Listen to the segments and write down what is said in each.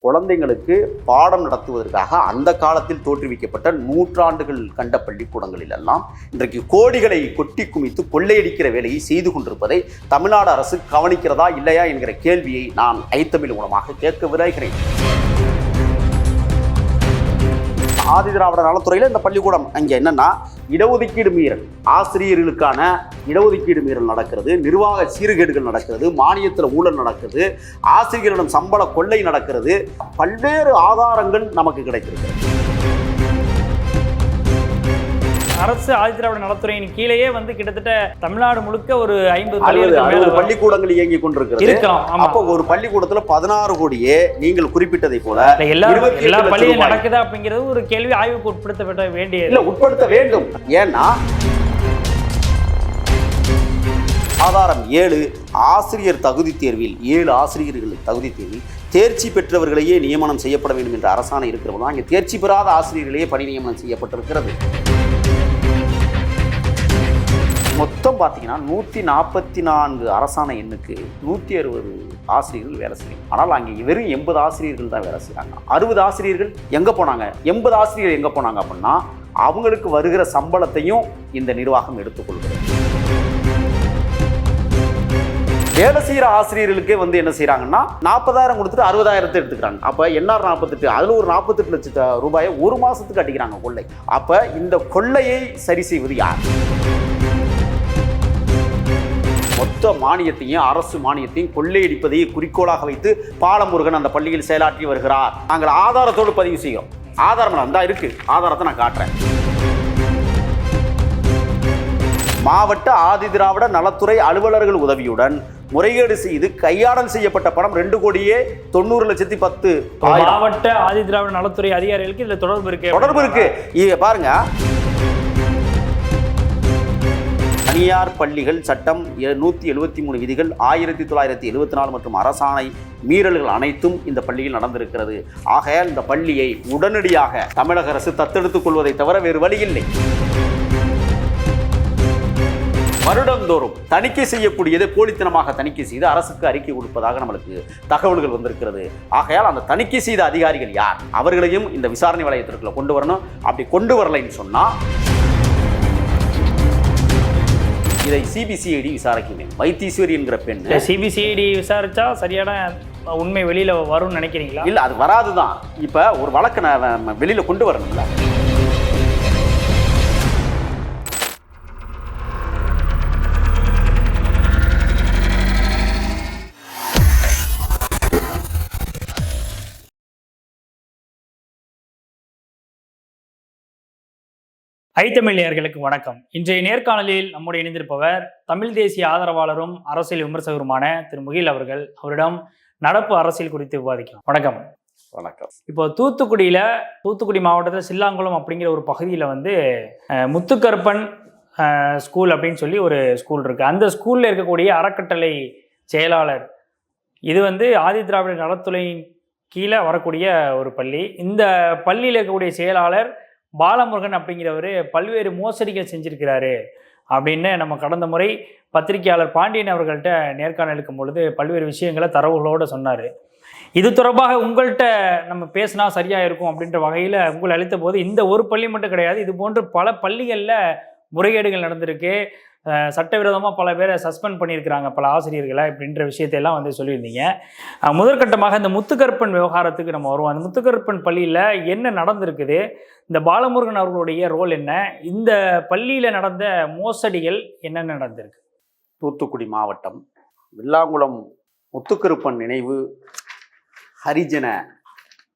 குழந்தைங்களுக்கு பாடம் நடத்துவதற்காக அந்த காலத்தில் தோற்றுவிக்கப்பட்ட நூற்றாண்டுகள் கண்ட பள்ளிக்கூடங்களில் எல்லாம் இன்றைக்கு கோடிகளை கொட்டி குமித்து கொள்ளையடிக்கிற வேலையை செய்து கொண்டிருப்பதை தமிழ்நாடு அரசு கவனிக்கிறதா இல்லையா என்கிற கேள்வியை நான் ஐத்தமிழ் மூலமாக கேட்க விரைகிறேன். ஆதிதிராவிட நலத்துறையில் இந்த பள்ளிக்கூடம் அங்கே என்னன்னா இடஒதுக்கீடு மீறல், ஆசிரியர்களுக்கான இடஒதுக்கீடு மீறல் நடக்கிறது, நிர்வாக சீர்கேடுகள் நடக்கிறது, மானியத்தில் ஊழல் நடக்குது, ஆசிரியர்களிடம் சம்பள கொள்ளை நடக்கிறது, பல்வேறு ஆதாரங்கள் நமக்கு கிடைத்திருக்கிறது. அரசு ஆதிதிராவிட நலத்துறையின் கீழேயே வந்து கிட்டத்தட்ட தமிழ்நாடு முழுக்க ஒரு 50 பள்ளிக்கூடங்கள் இயங்கி கொண்டிருக்கிறது. அப்போ ஒரு பள்ளிக்கூடத்துல 16 கோடியே நீங்கள் குறிப்பிட்டதை போல எல்லா பள்ளியும் நடக்குதா அப்படிங்கிறது ஒரு கேள்வி ஆய்வுக்கு உட்படுத்தப்பட வேண்டிய இல்ல, உட்படுத்த வேண்டும். ஏன்னா ஆதாரம் 7 ஆசிரியர் தகுதி தேர்வில் 7 ஆசிரியர்கள் தகுதி தேர்வில் தேர்ச்சி பெற்றவர்களையே நியமனம் செய்யப்பட வேண்டும் என்ற அரசாணை இருக்கிறது. அங்கே தேர்ச்சி பெறாத ஆசிரியர்களையே பணி நியமனம் செய்யப்பட்டிருக்கிறது. மொத்தம் பார்த்தீங்கன்னா 144 அரசாணை எண்ணுக்கு 160 ஆசிரியர்கள் வேலை செய்யும். ஆனால் அங்கே வெறும் 80 ஆசிரியர்கள் தான் வேலை செய்கிறாங்க. 60 ஆசிரியர்கள் எங்கே போனாங்க? 80 ஆசிரியர்கள் எங்கே போனாங்க அப்படின்னா அவங்களுக்கு வருகிற சம்பளத்தையும் இந்த நிர்வாகம் எடுத்துக்கொள்கிறது. வேலை செய்கிற ஆசிரியர்களுக்கே வந்து என்ன செய்கிறாங்கன்னா 40,000 கொடுத்துட்டு 60,000 எடுத்துக்கிறாங்க. அப்போ என்ஆர் 48 அதில் ஒரு 48 லட்சம் ரூபாயை ஒரு மாதத்துக்கு அடிக்கிறாங்க கொள்ளை. அப்போ இந்த கொள்ளையை சரி செய்வது யார்? மொத்த மானியத்தையும் அரசு மானியத்தையும் கொள்ளையடிப்பதை குறிக்கோளாக வைத்து பாலமுருகன் அந்த பள்ளியில் செயலாற்றி வருகிறார். நாங்கள் ஆதாரத்தோடு பதிவு செய்கிறோம். ஆதாரம் அந்த இருக்கு, ஆதாரத்தை நான் காட்டுறேன். மாவட்ட ஆதிதிராவிட நலத்துறை அலுவலர்கள் உதவியுடன் முறைகேடு செய்து கையாடல் செய்யப்பட்ட பணம் 2,90,10,10,000. மாவட்ட ஆதிதிராவிட நலத்துறை அதிகாரிகளுக்கு இதுல தொடர்பு இருக்கு. பாருங்க, தனியார் பள்ளிகள் சட்டம் 173 விதிகள் 1974 மற்றும் அரசாணை மீறல்கள் அனைத்தும் இந்த பள்ளியில் நடந்திருக்கிறது. ஆகையால் இந்த பள்ளியை உடனடியாக தமிழக அரசு தத்தெடுத்துக் கொள்வதை தவிர வேறு வழி இல்லை. வருடந்தோறும் தணிக்கை செய்யக்கூடியதை போலித்தனமாக தணிக்கை செய்து அரசுக்கு அறிக்கை கொடுப்பதாக நம்மளுக்கு தகவல்கள் வந்திருக்கிறது. ஆகையால் அந்த தணிக்கை செய்த அதிகாரிகள் யார்? அவர்களையும் இந்த விசாரணை வளையத்திற்குள்ள கொண்டு வரணும். அப்படி கொண்டு வரலைன்னு சொன்னா இதை சிபிசிஐடி விசாரிக்கணும். வைத்தீஸ்வரி என்கிற பெண் சிபிசிஐடி விசாரிச்சா சரியான உண்மை வெளியில வரும்னு நினைக்கிறீங்களா? இல்ல, அது வராதுதான். இப்ப ஒரு வழக்கு வெளியில கொண்டு வரணும்ல. ஐத்தமிழ் நேயர்களுக்கு வணக்கம். இன்றைய நேர்காணலில் நம்முடைய இணைந்திருப்பவர் தமிழ் தேசிய ஆதரவாளரும் அரசியல் விமர்சகருமான திரு முகில் அவர்கள். அவரிடம் நடப்பு அரசியல் குறித்து விவாதிக்கலாம். வணக்கம். வணக்கம். இப்போ தூத்துக்குடி மாவட்டத்தில் சில்லாங்குளம் அப்படிங்கிற ஒரு பகுதியில் வந்து முத்துக்கருப்பன் ஸ்கூல் அப்படின்னு சொல்லி ஒரு ஸ்கூல் இருக்குது. அந்த ஸ்கூலில் இருக்கக்கூடிய அறக்கட்டளை செயலாளர், இது வந்து ஆதிதிராவிட நலத்துறையின் கீழே வரக்கூடிய ஒரு பள்ளி. இந்த பள்ளியில் இருக்கக்கூடிய செயலாளர் பாலமுருகன் அப்படிங்கிறவர் பல்வேறு மோசடிகள் செஞ்சிருக்கிறாரு அப்படின்னு நம்ம கடந்த முறை பத்திரிகையாளர் பாண்டியன் அவர்கள்ட்ட நேர்காணல் எடுக்கும் பொழுது பல்வேறு விஷயங்களை தரவுகளோடு சொன்னார். இது தொடர்பாக உங்கள்கிட்ட நம்ம பேசினா சரியாக இருக்கும் அப்படின்ற வகையில் உங்களை அளித்த போது இந்த ஒரு பள்ளி மட்டும் கிடையாது, இது போன்று பல பள்ளிகளில் முறைகேடுகள் நடந்திருக்கு, சட்டவிரோதமாக பல பேரை சஸ்பெண்ட் பண்ணியிருக்கிறாங்க, பல ஆசிரியர்களை அப்படின்ற விஷயத்தையெல்லாம் வந்து சொல்லியிருந்தீங்க. முதற்கட்டமாக இந்த முத்துக்கருப்பன் விவகாரத்துக்கு நம்ம வருவோம். அந்த முத்துக்கருப்பன் பள்ளியில் என்ன நடந்திருக்குது, இந்த பாலமுருகன் அவர்களுடைய ரோல் என்ன, இந்த பள்ளியில் நடந்த மோசடிகள் என்ன நடந்திருக்கு? தூத்துக்குடி மாவட்டம் வில்லாங்குளம் முத்துக்கருப்பன் நினைவு ஹரிஜன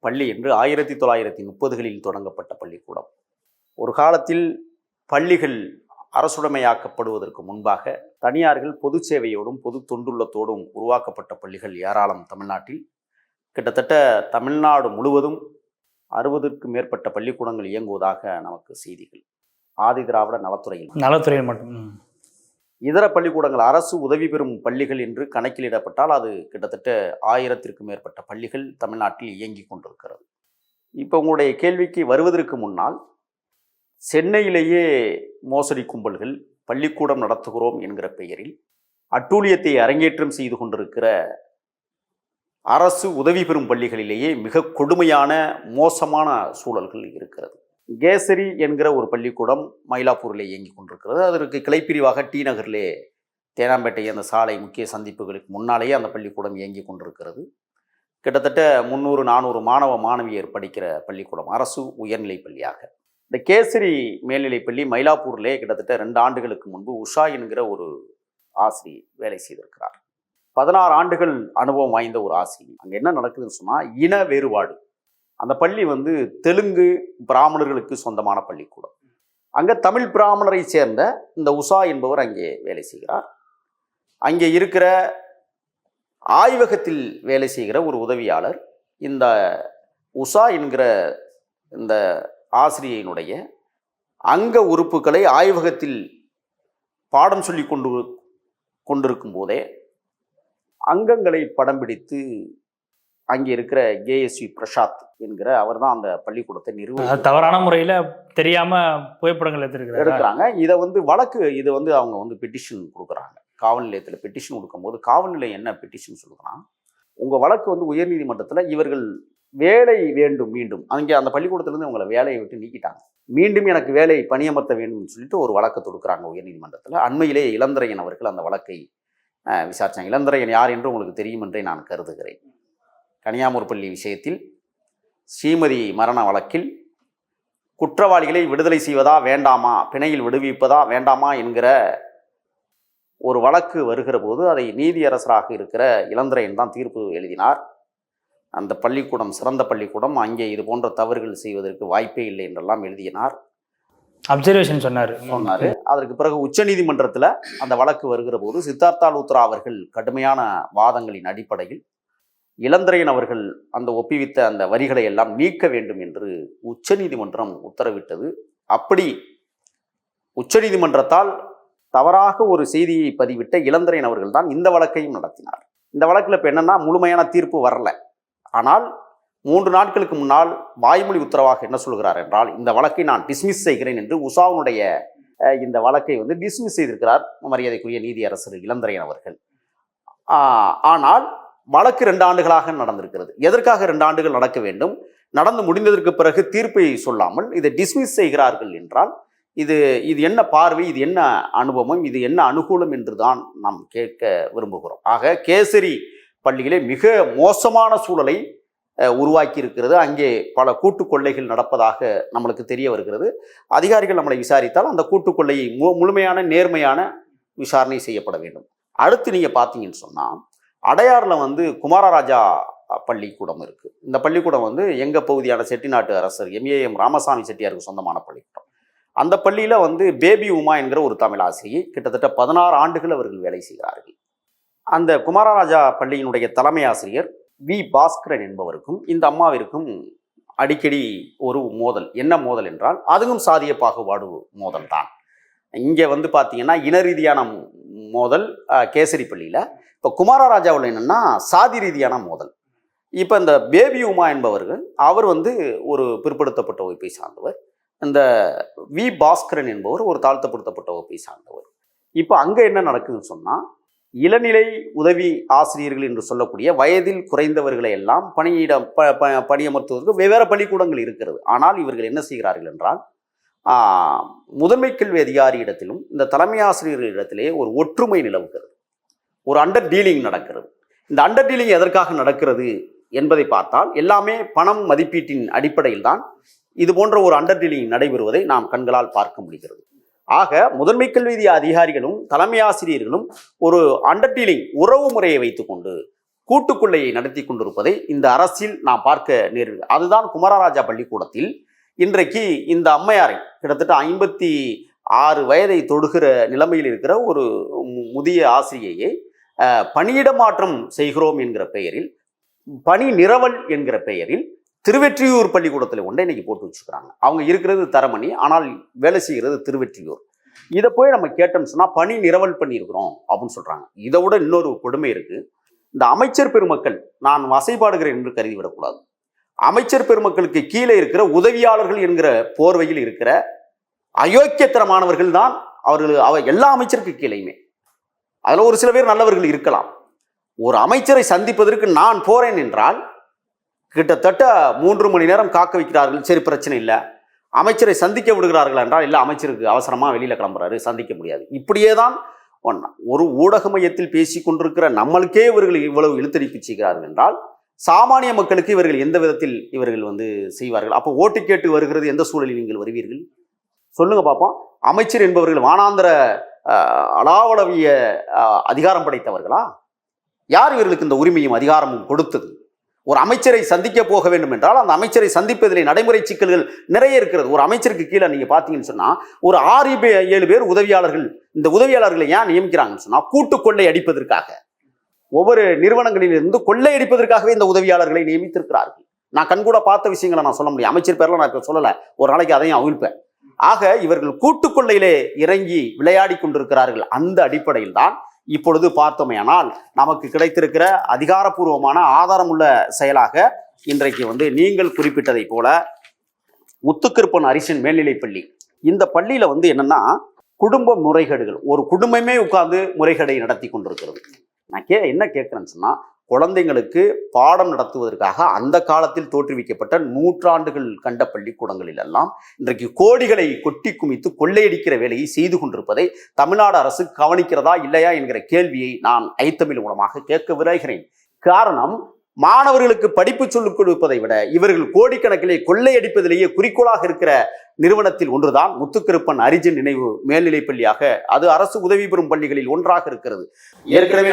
பள்ளி என்று 1930களில் தொடங்கப்பட்ட பள்ளிக்கூடம். ஒரு காலத்தில் பள்ளிகள் அரசுடைமையாக்கப்படுவதற்கு முன்பாக தனியார்கள் பொது சேவையோடும் பொது தொண்டுள்ளத்தோடும் உருவாக்கப்பட்ட பள்ளிகள் ஏராளம் தமிழ்நாட்டில். கிட்டத்தட்ட தமிழ்நாடு முழுவதும் 60க்கும் மேற்பட்ட பள்ளிக்கூடங்கள் இயங்குவதாக நமக்கு செய்திகள். ஆதிதிராவிட நலத்துறையில் மட்டும். இதர பள்ளிக்கூடங்கள் அரசு உதவி பெறும் பள்ளிகள் என்று கணக்கிலிடப்பட்டால் அது கிட்டத்தட்ட 1000க்கும் மேற்பட்ட பள்ளிகள் தமிழ்நாட்டில் இயங்கி கொண்டிருக்கிறது. இப்போ உங்களுடைய கேள்விக்கு வருவதற்கு முன்னால், சென்னையிலேயே மோசடி கும்பல்கள் பள்ளிக்கூடம் நடத்துகிறோம் என்கிற பெயரில் அட்டூழியத்தை அரங்கேற்றம் செய்து கொண்டிருக்கிற அரசு உதவி பெறும் பள்ளிகளிலேயே மிக கொடுமையான மோசமான சூழல்கள் இருக்கிறது. கேசரி என்கிற ஒரு பள்ளிக்கூடம் மயிலாப்பூரில் இயங்கி கொண்டிருக்கிறது. அதற்கு கிளைப்பிரிவாக டி நகரிலே தேனாம்பேட்டை அந்த சாலை முக்கிய சந்திப்புகளுக்கு முன்னாலேயே அந்த பள்ளிக்கூடம் இயங்கி கொண்டிருக்கிறது. கிட்டத்தட்ட 300-400 மாணவ மாணவியர் படிக்கிற பள்ளிக்கூடம், அரசு உயர்நிலை பள்ளியாக. இந்த கேசரி மேல்நிலைப்பள்ளி மயிலாப்பூரிலே கிட்டத்தட்ட 2 ஆண்டுகளுக்கு முன்பு உஷா என்கிற ஒரு ஆசிரியர் வேலை செய்திருக்கிறார். 16 ஆண்டுகள் அனுபவம் வாய்ந்த ஒரு ஆசிரியர். அங்கே என்ன நடக்குதுன்னு சொன்னால், இன வேறுபாடு. அந்த பள்ளி தெலுங்கு பிராமணர்களுக்கு சொந்தமான பள்ளிக்கூடம். அங்கே தமிழ் பிராமணரை சேர்ந்த இந்த உஷா என்பவர் அங்கே வேலை செய்கிறார். அங்கே இருக்கிற ஆய்வகத்தில் வேலை செய்கிற ஒரு உதவியாளர் இந்த உஷா என்கிற இந்த ஆசிரியனுடைய அங்க உறுப்புகளை ஆய்வகத்தில் பாடம் சொல்லி கொண்டிருக்கும் போதே அங்கங்களை படம் பிடித்து அங்கே இருக்கிற கேஎஸ்வி பிரசாத் என்கிற அவர் தான் அந்த பள்ளிக்கூடத்தை தவறான முறையில் தெரியாம புகைப்படங்கள் எடுக்கிறாங்க. இதை வழக்கு இதை அவங்க பெட்டிஷன் கொடுக்குறாங்க. காவல் நிலையத்தில் பெட்டிஷன் கொடுக்கும்போது காவல் நிலையம் என்ன பெட்டிஷன் சொல்லுங்கன்னா, உங்கள் வழக்கு உயர்நீதிமன்றத்தில் இவர்கள் வேலை வேண்டும், மீண்டும் அங்கே அந்த பள்ளிக்கூடத்திலேருந்து உங்களை வேலையை விட்டு நீக்கிட்டாங்க, மீண்டும் எனக்கு வேலை பணியமர்த்த வேண்டும்னு சொல்லிட்டு ஒரு வழக்கு தொடுக்கிறாங்க உயர்நீதிமன்றத்தில். அண்மையிலே இளந்திரையன் அவர்கள் அந்த வழக்கை விசாரித்தாங்க. இளந்திரையன் யார் என்று உங்களுக்கு தெரியும் என்றே நான் கருதுகிறேன். கனியாமூர் பள்ளி விஷயத்தில் ஸ்ரீமதி மரண வழக்கில் குற்றவாளிகளை விடுதலை செய்வதா வேண்டாமா, பிணையில் விடுவிப்பதா வேண்டாமா என்கிற ஒரு வழக்கு வருகிற போது அதை நீதியரசராக இருக்கிற இளந்திரையன் தான் தீர்ப்பு எழுதினார். அந்த பள்ளிக்கூடம் சிறந்த பள்ளிக்கூடம், அங்கே இது போன்ற தவறுகள் செய்வதற்கு வாய்ப்பே இல்லை என்றெல்லாம் எழுதினார். அப்சர்வேஷன் சொன்னார். அதற்கு பிறகு உச்சநீதிமன்றத்தில் அந்த வழக்கு வருகிற போது சித்தார்த்தா லூத்ரா அவர்கள் கடுமையான வாதங்களின் அடிப்படையில் இளந்திரையன் அவர்கள் அந்த ஒப்பிவித்த அந்த வரிகளை எல்லாம் நீக்க வேண்டும் என்று உச்சநீதிமன்றம் உத்தரவிட்டது. அப்படி உச்சநீதிமன்றத்தால் தவறாக ஒரு செய்தியை பதிவிட்ட இளந்திரையன் அவர்கள் தான் இந்த வழக்கையும் நடத்தினார். இந்த வழக்கில் இப்போ என்னன்னா, முழுமையான தீர்ப்பு வரல. ஆனால் 3 நாட்களுக்கு முன்னால் வாய்மொழி உத்தரவாக என்ன சொல்கிறார் என்றால், இந்த வழக்கை நான் டிஸ்மிஸ் செய்கிறேன் என்று உஷாவுடைய இந்த வழக்கை டிஸ்மிஸ் செய்திருக்கிறார் மரியாதைக்குரிய நீதியரசர் இளந்திரையன் அவர்கள். ஆனால் வழக்கு 2 ஆண்டுகளாக நடந்திருக்கிறது. எதற்காக 2 ஆண்டுகள் நடக்க வேண்டும்? நடந்து முடிந்ததற்கு பிறகு தீர்ப்பை சொல்லாமல் இதை டிஸ்மிஸ் செய்கிறார்கள் என்றால் இது என்ன பார்வை, இது என்ன அனுபவம், இது என்ன அனுகூலம் என்று தான் நாம் கேட்க விரும்புகிறோம். ஆக கேசரி பள்ளியிலே மிக மோசமான சூழலை உருவாக்கி இருக்கிறது. அங்கே பல கூட்டு கொள்ளைகள் நடப்பதாக நம்மளுக்கு தெரிய வருகிறது. அதிகாரிகள் நம்மளை விசாரித்தால் அந்த கூட்டு கொள்ளையை முழுமையான நேர்மையான விசாரணை செய்யப்பட வேண்டும். அடுத்து நீங்கள் பார்த்தீங்கன்னு சொன்னால், அடையாறில் குமாரராஜா பள்ளிக்கூடம் இருக்குது. இந்த பள்ளிக்கூடம் எங்கள் பகுதியான செட்டிநாட்டு அரசர் எம்ஏஎம் ராமசாமி செட்டியாருக்கு சொந்தமான பள்ளிக்கூடம். அந்த பள்ளியில் பேபி உமா என்கிற ஒரு தமிழ் ஆசிரியை கிட்டத்தட்ட 16 ஆண்டுகள் அவர்கள் வேலை செய்கிறார்கள். அந்த குமாரராஜா பள்ளியினுடைய தலைமை ஆசிரியர் வி பாஸ்கரன் என்பவருக்கும் இந்த அம்மாவிற்கும் அடிக்கடி ஒரு மோதல். என்ன மோதல் என்றால், அதுவும் சாதிய பாகுபாடு மோதல் தான். இங்கே பார்த்தீங்கன்னா இன ரீதியான மோதல் கேசரி பள்ளியில். இப்போ குமாரராஜாவில் என்னென்னா சாதி ரீதியான மோதல். இப்போ இந்த பேபி உமா என்பவர்கள் அவர் ஒரு பிற்படுத்தப்பட்ட வகுப்பை சார்ந்தவர். இந்த வி பாஸ்கரன் என்பவர் ஒரு தாழ்த்தப்படுத்தப்பட்ட வகுப்பை சார்ந்தவர். இப்போ அங்கே என்ன நடக்குதுன்னு சொன்னால், இளநிலை உதவி ஆசிரியர்கள் என்று சொல்லக்கூடிய வயதில் குறைந்தவர்களை எல்லாம் பணியமர்த்துவதற்கு வெவ்வேறு பள்ளிக்கூடங்கள் இருக்கிறது. ஆனால் இவர்கள் என்ன செய்கிறார்கள் என்றால், முதன்மை கல்வி அதிகாரியிடத்திலும் இந்த தலைமை ஆசிரியர்களிடத்திலே ஒரு ஒற்றுமை நிலவுகிறது, ஒரு அண்டர் டீலிங் நடக்கிறது. இந்த அண்டர் டீலிங் எதற்காக நடக்கிறது என்பதை பார்த்தால், எல்லாமே பணம் மதிப்பீட்டின் அடிப்படையில் தான் இது போன்ற ஒரு அண்டர் டீலிங் நடைபெறுவதை நாம் கண்களால் பார்க்க முடிகிறது. ஆக முதன்மை கல்வி அதிகாரிகளும் தலைமை ஆசிரியர்களும் ஒரு அண்டர் டீலிங் உறவு முறையை வைத்துக்கொண்டு கூட்டுக்கொள்ளையை நடத்தி கொண்டிருப்பதை இந்த அரசில் நாம் பார்க்க நேரிடுகிறது. அதுதான் குமாரராஜா பள்ளிக்கூடத்தில் இன்றைக்கு இந்த அம்மையாரை கிட்டத்தட்ட 56 வயதை தொடுகிற நிலைமையில் இருக்கிற ஒரு முதிய ஆசிரியையை பணியிட மாற்றம் செய்கிறோம் என்கிற பெயரில், பணி நிரவல் என்கிற பெயரில் திருவெற்றியூர் பள்ளிக்கூடத்தில் கொண்டு இன்னைக்கு போட்டு வச்சுக்கிறாங்க. அவங்க இருக்கிறது தரமணி, ஆனால் வேலை செய்கிறது திருவெற்றியூர். இதை போய் நம்ம கேட்டோம்னு சொன்னால் பணி நிரவல் பண்ணியிருக்கிறோம் அப்படின்னு சொல்கிறாங்க. இதை விட இன்னொரு கொடுமை இருக்குது. இந்த அமைச்சர் பெருமக்கள், நான் வசைபாடுகிறேன் என்று கருதிவிடக்கூடாது, அமைச்சர் பெருமக்களுக்கு கீழே இருக்கிற உதவியாளர்கள் என்கிற போர்வையில் இருக்கிற அயோக்கியத்தனமானவர்கள் தான் அவர்கள். எல்லா அமைச்சருக்கு கீழேயுமே அதில் ஒரு சில பேர் நல்லவர்கள் இருக்கலாம். ஒரு அமைச்சரை சந்திப்பதற்கு நான் போறேன் என்றால் கிட்டத்தட்ட 3 மணி நேரம் காக்க வைக்கிறார்கள். சரி, பிரச்சனை இல்லை. அமைச்சரை சந்திக்க விடுகிறார்கள் என்றால் இல்லை, அமைச்சருக்கு அவசரமாக வெளியில் கிளம்புறாரு, சந்திக்க முடியாது. இப்படியே தான் ஒரு ஊடக மையத்தில் பேசி கொண்டிருக்கிற நம்மளுக்கே இவர்கள் இவ்வளவு இழுத்தடிப்பு செய்கிறார்கள் என்றால் சாமானிய மக்களுக்கு இவர்கள் எந்த விதத்தில் இவர்கள் செய்வார்கள்? அப்போ ஓட்டு கேட்டு வருகிறது எந்த சூழலில் நீங்கள் வருவீர்கள்? சொல்லுங்க பார்ப்போம். அமைச்சர் என்பவர்கள் வானாந்திர அளாவளவிய அதிகாரம் படைத்தவர்களா? யார் இவர்களுக்கு இந்த உரிமையும் அதிகாரமும் கொடுத்தது? ஒரு அமைச்சரை சந்திக்க போக வேண்டும் என்றால் அந்த அமைச்சரை சந்திப்பதிலே நடைமுறை சிக்கல்கள் நிறைய இருக்கிறது. ஒரு அமைச்சருக்கு கீழே நீங்க பாத்தீங்கன்னு சொன்னா ஒரு 6-7 பேர் உதவியாளர்கள். இந்த உதவியாளர்களை ஏன் நியமிக்கிறாங்கன்னு சொன்னா கூட்டு கொள்ளை அடிப்பதற்காக, ஒவ்வொரு நிறுவனங்களிலிருந்து கொள்ளை அடிப்பதற்காகவே இந்த உதவியாளர்களை நியமித்திருக்கிறார்கள். நான் கண்கூட பார்த்த விஷயங்களை நான் சொல்ல முடியும். அமைச்சர் பேர்ல நான் இப்ப சொல்லல, ஒரு நாளைக்கு அதையும் அவிழ்ப்பேன். ஆக இவர்கள் கூட்டு கொள்ளையிலே இறங்கி விளையாடி கொண்டிருக்கிறார்கள். அந்த அடிப்படையில் தான் இப்பொழுது பார்த்தோமேயானால் நமக்கு கிடைத்திருக்கிற அதிகாரப்பூர்வமான ஆதாரமுள்ள செயலாக இன்றைக்கு நீங்கள் குறிப்பிட்டதை போல முத்துக்கருப்பன் அரிசன் மேல்நிலைப்பள்ளி, இந்த பள்ளியில என்னன்னா குடும்ப முறைகேடுகள், ஒரு குடும்பமே உட்கார்ந்து முறைகேடை நடத்தி கொண்டிருக்கிறது. நான் என்ன கேட்கிறேன்னு சொன்னா, குழந்தைங்களுக்கு பாடம் நடத்துவதற்காக அந்த காலத்தில் தோற்றுவிக்கப்பட்ட நூற்றாண்டுகள் கண்ட பள்ளிக்கூடங்களில் எல்லாம் இன்றைக்கு கோடிகளை கொட்டி குமித்து கொள்ளையடிக்கிற வேலையை செய்து கொண்டிருப்பதை தமிழ்நாடு அரசு கவனிக்கிறதா இல்லையா என்கிற கேள்வியை நான் ஐத்தமிழ் மூலமாக கேட்க விரைகிறேன். காரணம், மாணவர்களுக்கு படிப்பு சொல்லிக் கொடுப்பதை விட இவர்கள் கோடிக்கணக்கிலே கொள்ளையடிப்பதிலேயே குறிக்கோளாக இருக்கிற நிறுவனத்தில் ஒன்றுதான் முத்துக்கருப்பன் அரிஜன் நினைவு மேல்நிலைப்பள்ளியாக, அது அரசு உதவி பெறும் பள்ளிகளில் ஒன்றாக இருக்கிறது. ஏற்கனவே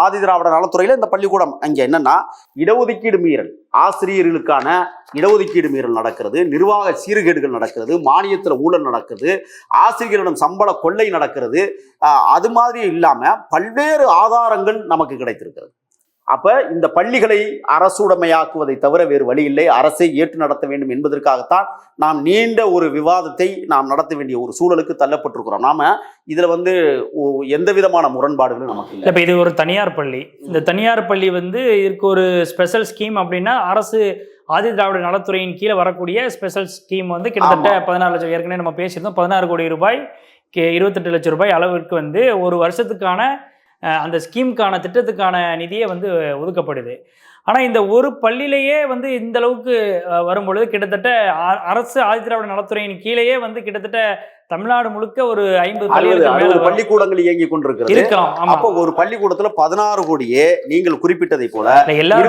ஆதி திராவிட நலத்துறையில இந்த பள்ளிக்கூடம் அங்க என்னன்னா இடஒதுக்கீடு மீறல், ஆசிரியர்களுக்கான இடஒதுக்கீடு மீறல் நடக்கிறது, நிர்வாக சீர்கேடுகள் நடக்கிறது, மானியத்துல ஊழல் நடக்குது, ஆசிரியர்களிடம் சம்பள கொள்ளை நடக்கிறது. அது மாதிரி இல்லாம பல்வேறு ஆதாரங்கள் நமக்கு கிடைத்திருக்கிறது. அப்ப இந்த பள்ளிகளை அரசுடைமையாக்குவதை தவிர வேறு வழி இல்லை. அரசை ஏற்று நடத்த வேண்டும் என்பதற்காகத்தான் நாம் நீண்ட ஒரு விவாதத்தை நாம் நடத்த வேண்டிய ஒரு சூழலுக்கு தள்ளப்பட்டிருக்கிறோம். நாம இதுல எந்த விதமான முரண்பாடுகளும் நமக்கு இல்லை. இப்ப இது ஒரு தனியார் பள்ளி. இந்த தனியார் பள்ளி இதுக்கு ஒரு ஸ்பெஷல் ஸ்கீம் அப்படின்னா அரசு ஆதி திராவிட நலத்துறையின் கீழே வரக்கூடிய ஸ்பெஷல் ஸ்கீம் கிட்டத்தட்ட 14 லட்சம், ஏற்கனவே நம்ம பேசியிருந்தோம், 16 கோடி ரூபாய் 28 லட்சம் ரூபாய் அளவிற்கு ஒரு வருஷத்துக்கான அந்த ஸ்கீமுக்கான திட்டத்துக்கான நிதியை ஒதுக்கப்படுது. ஆனால் இந்த ஒரு பள்ளியிலேயே இந்த அளவுக்கு வரும்பொழுது கிட்டத்தட்ட அரசு ஆதி திராவிட நலத்துறையின் கீழேயே கிட்டத்தட்ட தமிழ்நாடு முழுக்க ஒரு 50 பள்ளிக்கூடங்கள் இயங்கி கொண்டிருக்கிறது. அப்போ ஒரு பள்ளிக்கூடத்துல 16 கோடியே நீங்கள் குறிப்பிட்டதை போல எல்லா